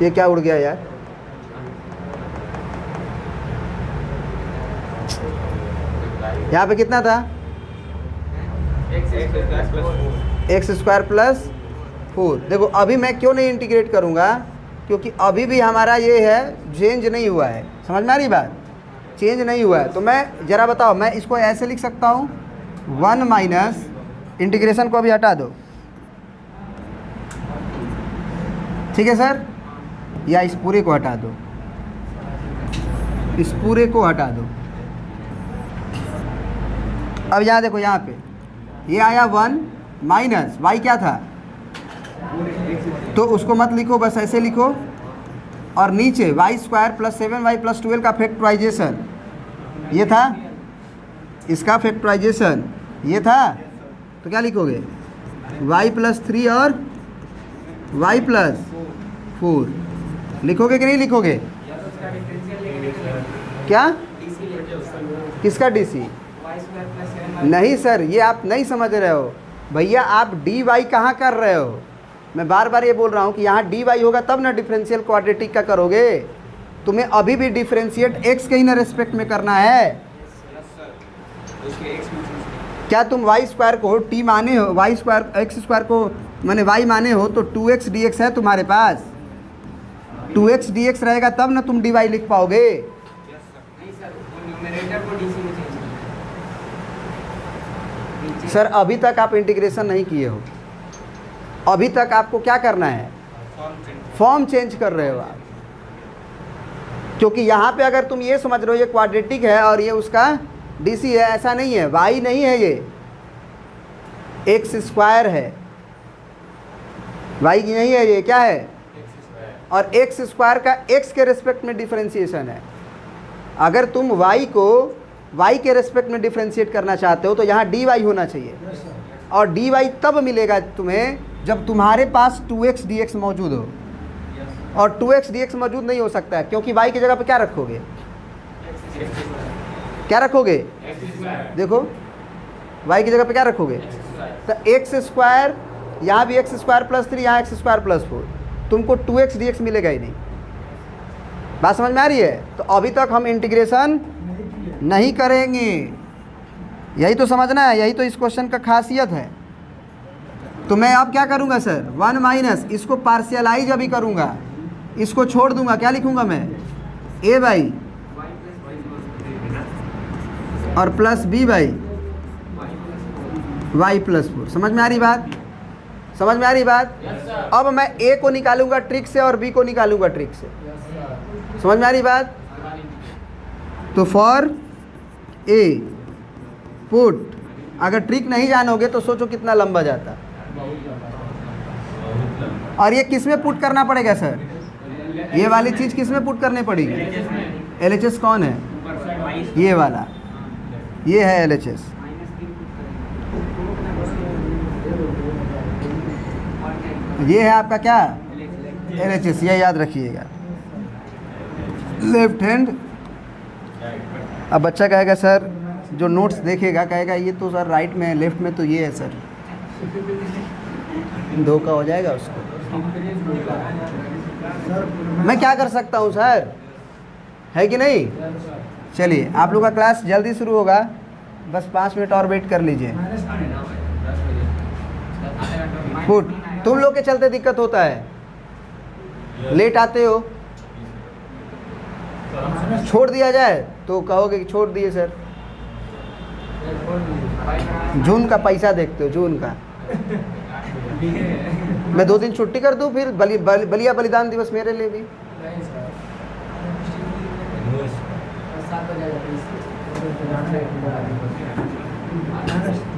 ये क्या उड़ गया यार? यहाँ पे कितना था? X square plus 4। देखो, अभी मैं क्यों नहीं इंटीग्रेट करूँगा? क्योंकि अभी भी हमारा ये है चेंज नहीं हुआ है। समझ में आ रही बात? चेंज नहीं हुआ है। तो मैं ज़रा बताओ, मैं इसको ऐसे लिख सकता हूँ 1 माइनस, इंटीग्रेशन को अभी हटा दो, ठीक है सर, या इस पूरे को हटा दो, इस पूरे को हटा दो। अब यहाँ देखो, यहाँ पे ये आया 1 माइनस वाई क्या था, तो उसको मत लिखो, बस ऐसे लिखो। और नीचे Y square plus 7y plus 12 का फैक्टराइजेशन ये था, इसका फैक्टराइजेशन ये था, तो क्या लिखोगे y प्लस 3 और y प्लस 4 लिखोगे कि नहीं लिखोगे? क्या किसका DC? नहीं सर, ये आप नहीं समझ रहे हो भैया, आप dy कहाँ कर रहे हो? मैं बार बार ये बोल रहा हूँ कि यहाँ dy होगा तब ना डिफरेंशियल क्वाड्रेटिक का करोगे। तुम्हें अभी भी डिफरेंशिएट x के ही ना रेस्पेक्ट में करना है। क्या तुम वाई स्क्वायर को t माने हो, वाई स्क्वायर एक्स स्क्वायर को माने y माने हो, तो 2x dx है तुम्हारे पास। 2x dx रहेगा तब ना तुम dy लिख पाओगे। सर अभी तक आप इंटीग्रेशन नहीं किए हो, अभी तक आपको क्या करना है, फॉर्म चेंज कर रहे हो आप। क्योंकि यहाँ पे अगर तुम ये समझ रहे हो ये क्वाड्रेटिक है और ये उसका DC है, ऐसा नहीं है, y नहीं है, ये एक्स स्क्वायर है, y नहीं है, ये क्या है, और एक्स स्क्वायर का x के रेस्पेक्ट में डिफरेंशिएशन है। अगर तुम y को y के रेस्पेक्ट में डिफरेंशिएट करना चाहते हो तो यहाँ dy होना चाहिए, और dy तब मिलेगा तुम्हें जब तुम्हारे पास 2x dx मौजूद हो, और 2x dx मौजूद नहीं हो सकता है, क्योंकि y की जगह पे क्या रखोगे, क्या रखोगे, देखो y की जगह पे क्या रखोगे, तो एक्स स्क्वायर, यहाँ भी एक्स स्क्वायर प्लस 3, यहाँ एक्स स्क्वायर प्लस 4, तुमको 2x dx मिलेगा ही नहीं। बात समझ में आ रही है? तो अभी तक हम इंटीग्रेशन नहीं करेंगे, यही तो समझना है, यही तो इस क्वेश्चन का खासियत है। तो मैं अब क्या करूँगा सर, 1 माइनस, इसको पार्शियलाइज अभी करूँगा, इसको छोड़ दूंगा, क्या लिखूँगा मैं, a बाई और plus b by y plus 4। समझ में आ रही बात, समझ में आ रही बात? अब मैं a को निकालूंगा ट्रिक से और b को निकालूंगा ट्रिक से। समझ में आ रही बात? तो फॉर a पुट, अगर ट्रिक नहीं जानोगे तो सोचो कितना लंबा जाता। और ये किस में पुट करना पड़ेगा सर, ये वाली चीज़ किस में पुट करनी पड़ेगी? LHS कौन है? ये वाला, ये है LHS। ये है आपका क्या, LHS, ये याद रखिएगा, लेफ्ट हैंड। अब बच्चा कहेगा सर, जो नोट्स देखेगा कहेगा ये तो सर राइट में है, लेफ्ट में तो ये है सर, धोखा हो जाएगा उसको। मैं क्या कर सकता हूँ सर, है कि नहीं? चलिए आप लोग का क्लास जल्दी शुरू होगा, बस 5 मिनट और वेट कर लीजिए। पुट, तुम लोग के चलते दिक्कत होता है, लेट आते हो, छोड़ दिया जाए तो कहोगे कि छोड़ दिए सर, जून का पैसा देखते हो, जून का। मैं 2 दिन छुट्टी कर दूं, फिर बलिया बलिदान दिवस मेरे लिए भी।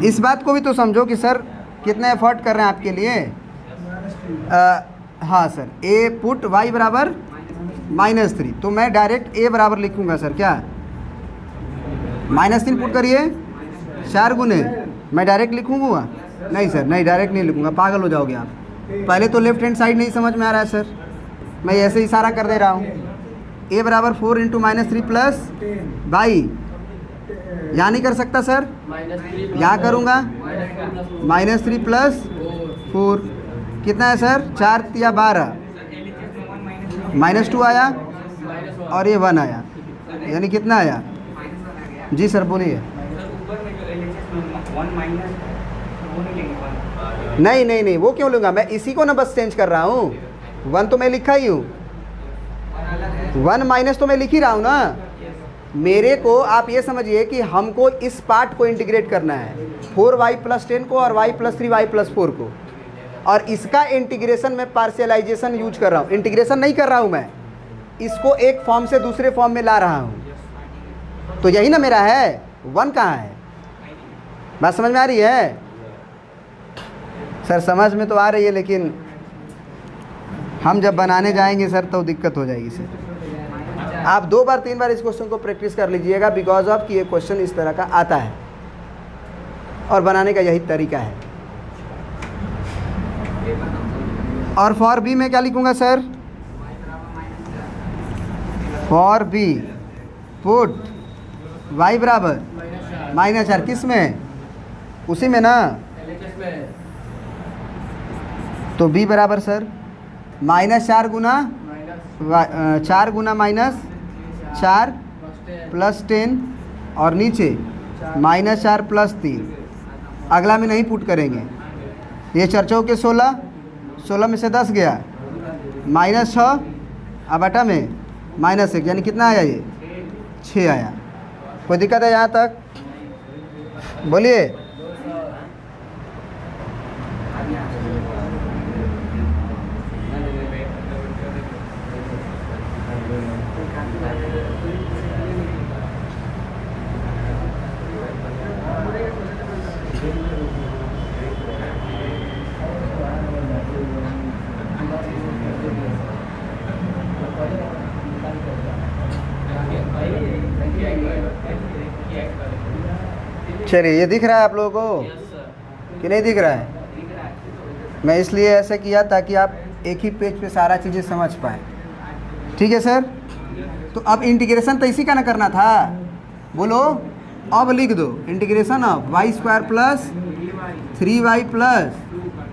इस बात को भी तो समझो कि सर कितना एफर्ट कर रहे हैं आपके लिए। हाँ सर, a पुट y बराबर -3, तो मैं डायरेक्ट a बराबर लिखूंगा सर, क्या -3 पुट करिए 4 गुने, मैं डायरेक्ट लिखूंगा? नहीं सर, नहीं डायरेक्ट नहीं लिखूंगा, पागल हो जाओगे आप। पहले तो लेफ्ट हैंड साइड नहीं समझ में आ रहा है सर, मैं ऐसे इशारा कर दे रहा हूँ। a बराबर 4 × -3 प्लस बाई, यहाँ नहीं कर सकता सर, यहाँ करूँगा -3 प्लस 4, कितना है सर, 4 या 12, -2 आया और ये 1 आया, यानी कितना आया? जी सर बोलिए। नहीं नहीं नहीं, वो क्यों लूँगा मैं, इसी को ना बस चेंज कर रहा हूँ, 1 तो मैं लिखा ही हूँ, 1 माइनस तो मैं लिख ही रहा हूँ ना। मेरे को आप ये समझिए कि हमको इस पार्ट को इंटीग्रेट करना है, 4y + 10 को और y + 3y + 4 को, और इसका इंटीग्रेशन में पार्शियलाइजेशन यूज कर रहा हूँ, इंटीग्रेशन नहीं कर रहा हूँ मैं, इसको एक फॉर्म से दूसरे फॉर्म में ला रहा हूँ। तो यही ना मेरा है, 1 कहाँ है? बात समझ में आ रही है? सर समझ में तो आ रही है, लेकिन हम जब बनाने जाएंगे सर तो दिक्कत हो जाएगी सर। आप 2 बार 3 बार इस क्वेश्चन को प्रैक्टिस कर लीजिएगा, बिकॉज ऑफ कि ये क्वेश्चन इस तरह का आता है और बनाने का यही तरीका है। और फॉर बी में क्या लिखूंगा sir? For B put y बराबर -4, किस में? उसी में ना। तो b बराबर सर -4 गुना 4 गुना -4 प्लस 10 और नीचे -4 प्लस 3। अगला में नहीं पुट करेंगे, ये 4 चौके 16 में से 10 गया, -6 अब बटा में -1, यानी कितना आया? ये 6 आया। कोई दिक्कत है यहाँ तक? बोलिए। चलिए, ये दिख रहा है आप लोगों को कि नहीं दिख रहा है? मैं इसलिए ऐसा किया ताकि आप एक ही पेज पे सारा चीज़ें समझ पाएँ। ठीक है सर? तो अब इंटीग्रेशन तो इसी का ना करना था, बोलो। अब लिख दो integration of y² plus 3y plus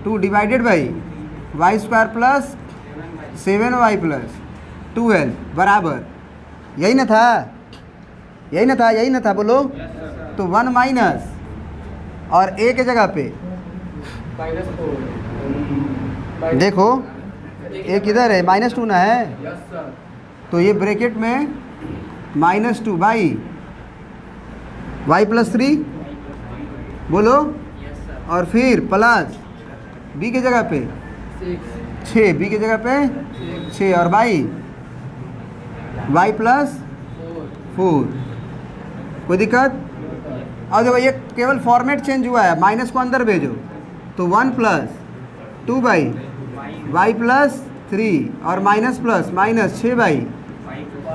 2 divided by y² plus 7y plus 12 बराबर, यही ना था? यही ना था? यही ना था? बोलो। तो 1 माइनस और a के जगह पे देखो a किधर है? -2 ना है, तो ये ब्रैकेट में -2 बाई y प्लस 3, बोलो। और फिर प्लस b के जगह पे 6, b के जगह पे 6 और बाई y प्लस 4। कोई दिक्कत? और देखो ये केवल फॉर्मेट चेंज हुआ है, माइनस को अंदर भेजो तो 1 प्लस 2 बाई y प्लस 3 और minus plus -6 by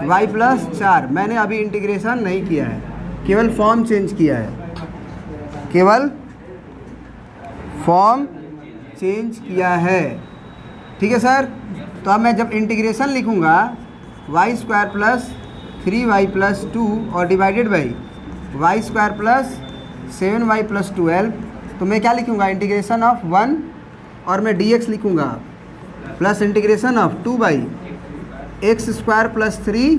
y plus 4। मैंने अभी इंटीग्रेशन नहीं किया है, केवल फॉर्म चेंज किया है, केवल फॉर्म चेंज किया है। ठीक है सर? तो अब मैं जब इंटीग्रेशन लिखूंगा y² प्लस 3y प्लस 2 और divided by y² plus 7y plus 12, तो मैं क्या लिखूंगा? इंटीग्रेशन ऑफ 1 और मैं dx लिखूंगा plus integration of 2 by x² plus 3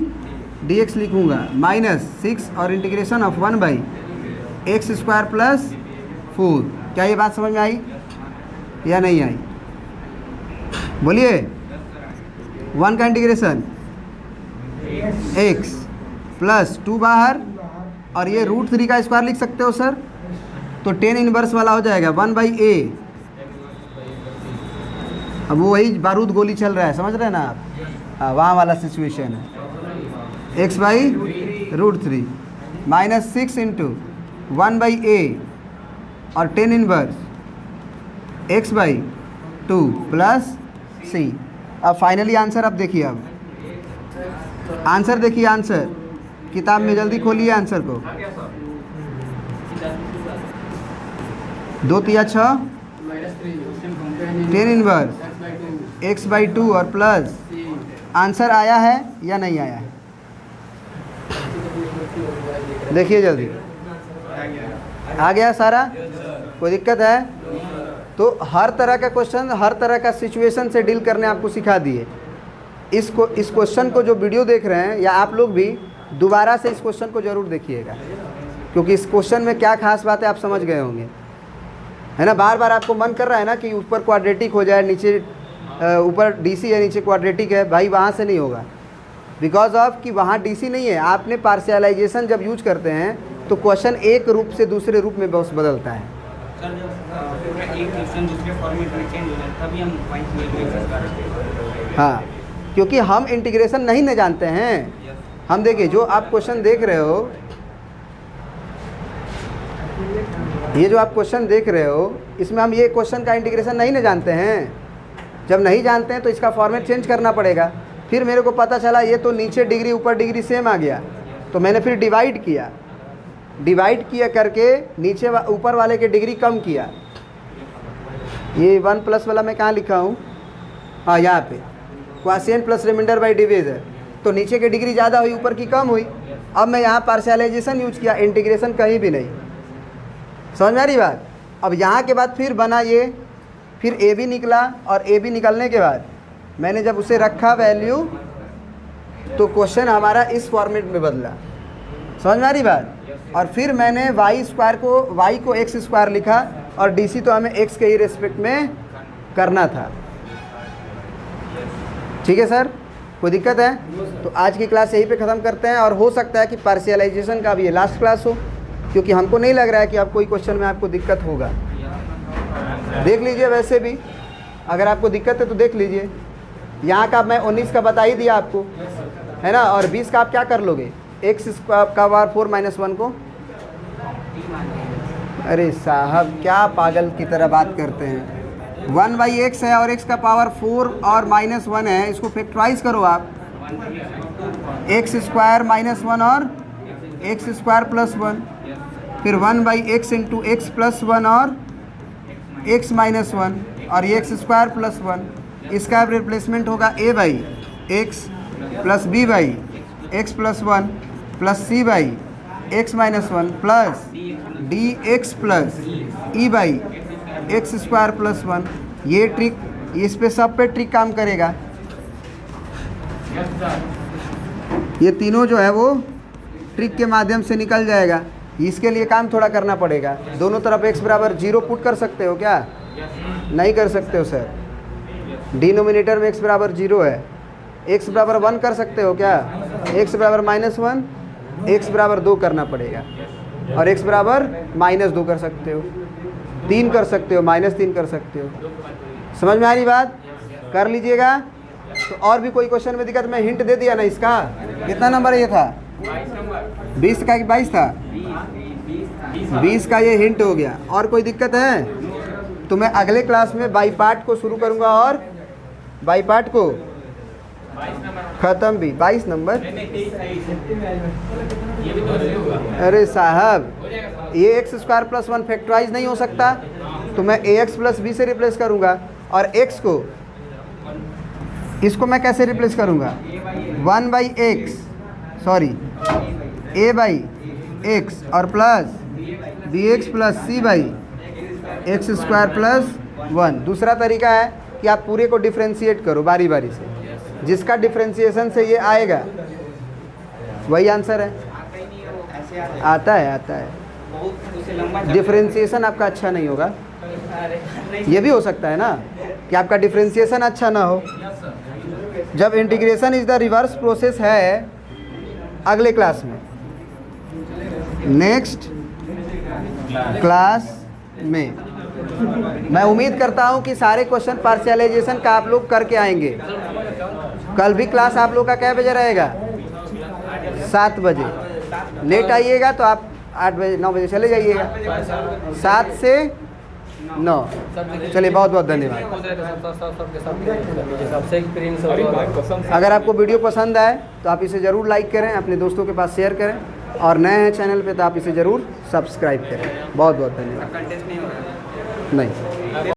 dx लिखूंगा -6 और integration of 1 by x² plus 4। क्या ये बात समझ में आई या नहीं आई? बोलिए। 1 का इंटीग्रेशन x प्लस 2 बाहर और ये √3 का स्क्वायर लिख सकते हो सर, तो 10 इनवर्स वाला हो जाएगा 1 बाई a। अब वो वही बारूद गोली चल रहा है, समझ रहे हैं ना आप? हाँ, वहाँ वाला सिचुएशन है। x by √3 -6 into 1 by a और 10 inverse x by 2 plus c। अब फाइनली आंसर अब देखिए, अब आंसर देखिए, आंसर किताब में जल्दी खोलिए आंसर को। 2 तिया 6 10 इनवर्स x बाई 2 और प्लस आंसर आया है या नहीं आया है? देखिए जल्दी, आ गया सारा? कोई दिक्कत है? तो हर तरह का क्वेश्चन, हर तरह का सिचुएशन से डील करने आपको सिखा दिए। इस क्वेश्चन को जो वीडियो देख रहे हैं, या आप लोग भी दोबारा से इस क्वेश्चन को ज़रूर देखिएगा, क्योंकि इस क्वेश्चन में क्या खास बात है आप समझ गए होंगे, है ना? बार बार आपको मन कर रहा है ना कि ऊपर क्वाड्रेटिक हो जाए, नीचे ऊपर डीसी है, नीचे क्वाड्रेटिक है। भाई वहाँ से नहीं होगा, बिकॉज ऑफ कि वहाँ डीसी नहीं है। आपने पार्शियलाइजेशन जब यूज करते हैं तो क्वेश्चन एक रूप से दूसरे रूप में बदलता है। सर जब एक क्वेश्चन दूसरे फॉर्मेट में चेंज हो जाए तभी हम पॉइंट में हाँ, क्योंकि हम इंटीग्रेशन नहीं न जानते हैं। हम देखिए, जो आप क्वेश्चन देख रहे हो, ये जो आप क्वेश्चन देख रहे हो, इसमें हम ये क्वेश्चन का इंटीग्रेशन नहीं न जानते हैं। जब नहीं जानते हैं तो इसका फॉर्मेट चेंज करना पड़ेगा। फिर मेरे को पता चला ये तो नीचे डिग्री ऊपर डिग्री सेम आ गया, तो मैंने फिर डिवाइड किया करके नीचे ऊपर वाले के डिग्री कम किया। ये 1 प्लस वाला मैं कहाँ लिखा हूँ? हाँ, यहाँ पे quotient plus remainder by divisor, तो नीचे की डिग्री ज़्यादा हुई, ऊपर की कम हुई। अब मैं यहाँ पार्शियलाइजेशन यूज किया, इंटीग्रेशन कहीं भी नहीं। समझ में आ रही बात? अब यहाँ के बाद फिर बना ये, फिर ए बी निकला, और ए बी निकलने के बाद मैंने जब उसे रखा वैल्यू, तो क्वेश्चन हमारा इस फॉर्मेट में बदला। समझ में आ रही बात? और फिर मैंने y को x स्क्वायर लिखा, और DC तो हमें x के ही रेस्पेक्ट में करना था। ठीक है सर, कोई दिक्कत है? तो आज की क्लास यहीं पे ख़त्म करते हैं, और हो सकता है कि पार्शियलाइजेशन का भी ये लास्ट क्लास हो, क्योंकि हमको नहीं लग रहा है कि अब कोई क्वेश्चन में आपको दिक्कत होगा। देख लीजिए, वैसे भी अगर आपको दिक्कत है तो देख लीजिए। यहाँ का मैं 19 का बता ही दिया आपको, है ना, और 20 का आप क्या कर लोगे? x का पावर 4 माइनस 1 को, अरे साहब क्या पागल की तरह बात करते हैं। 1/x है और x का पावर 4 और माइनस 1 है, इसको फैक्टराइज करो आप। x स्क्वायर माइनस 1 और x स्क्वायर प्लस 1, फिर 1/x इंटू एक्स प्लस 1 और x माइनस 1, और ये x स्क्वायर प्लस 1। इसका रिप्लेसमेंट होगा a by x plus b by x plus 1 plus c by x minus 1 plus D x plus E by x square plus 1। ये trick, इस पे सब पे ट्रिक काम करेगा। ये तीनों जो है वो ट्रिक के माध्यम से निकल जाएगा। इसके लिए काम थोड़ा करना पड़ेगा। दोनों तरफ x बराबर 0 पुट कर सकते हो क्या? नहीं कर सकते हो सर। डिनोमिनेटर में x बराबर 0 है। x बराबर 1 कर सकते हो क्या? x बराबर -1, x बराबर 2 करना पड़ेगा, और x बराबर -2 कर सकते हो, 3 कर सकते हो, -3 कर सकते हो। समझ में आ रही बात? कर लीजिएगा। तो और भी कोई क्वेश्चन में दिक्कत, मैं हिंट दे दिया ना इसका। कितना नंबर ये था? 20 का कि 22 था? 20 का ये हिंट हो गया। और कोई दिक्कत है तो मैं अगले क्लास में बाई पार्ट को शुरू करूंगा, और बाई पार्ट को ख़त्म भी। 22 नंबर? अरे साहब, ये एक्स स्क्वायर प्लस 1 फैक्टराइज नहीं हो सकता, तो मैं ए एक्स प्लस बी से रिप्लेस करूंगा, और x को, इसको मैं कैसे रिप्लेस करूंगा? 1/x, sorry a by x और plus b x plus C by x square plus 1। दूसरा तरीका है कि आप पूरे को डिफ्रेंशिएट करो बारी बारी से, जिसका डिफ्रेंशिएशन से ये आएगा वही आंसर है। आता है। डिफ्रेंशिएशन आपका अच्छा नहीं होगा। ये भी हो सकता है ना कि आपका डिफ्रेंशिएशन अच्छा ना हो। जब integration is the reverse process है अगले क्लास में, नेक्स्ट क्लास में मैं उम्मीद करता हूं कि सारे क्वेश्चन पार्शियलाइजेशन का आप लोग करके आएंगे। कल भी क्लास आप लोग का क्या बजे रहेगा? 7 बजे। लेट आइएगा तो आप 8 बजे 9 बजे चले जाइएगा। 7 से 9। चलिए, बहुत बहुत धन्यवाद। अगर आपको वीडियो पसंद आए तो आप इसे ज़रूर लाइक करें, अपने दोस्तों के पास शेयर करें, और नए हैं चैनल पे तो आप इसे ज़रूर सब्सक्राइब करें। बहुत बहुत धन्यवाद। नहीं।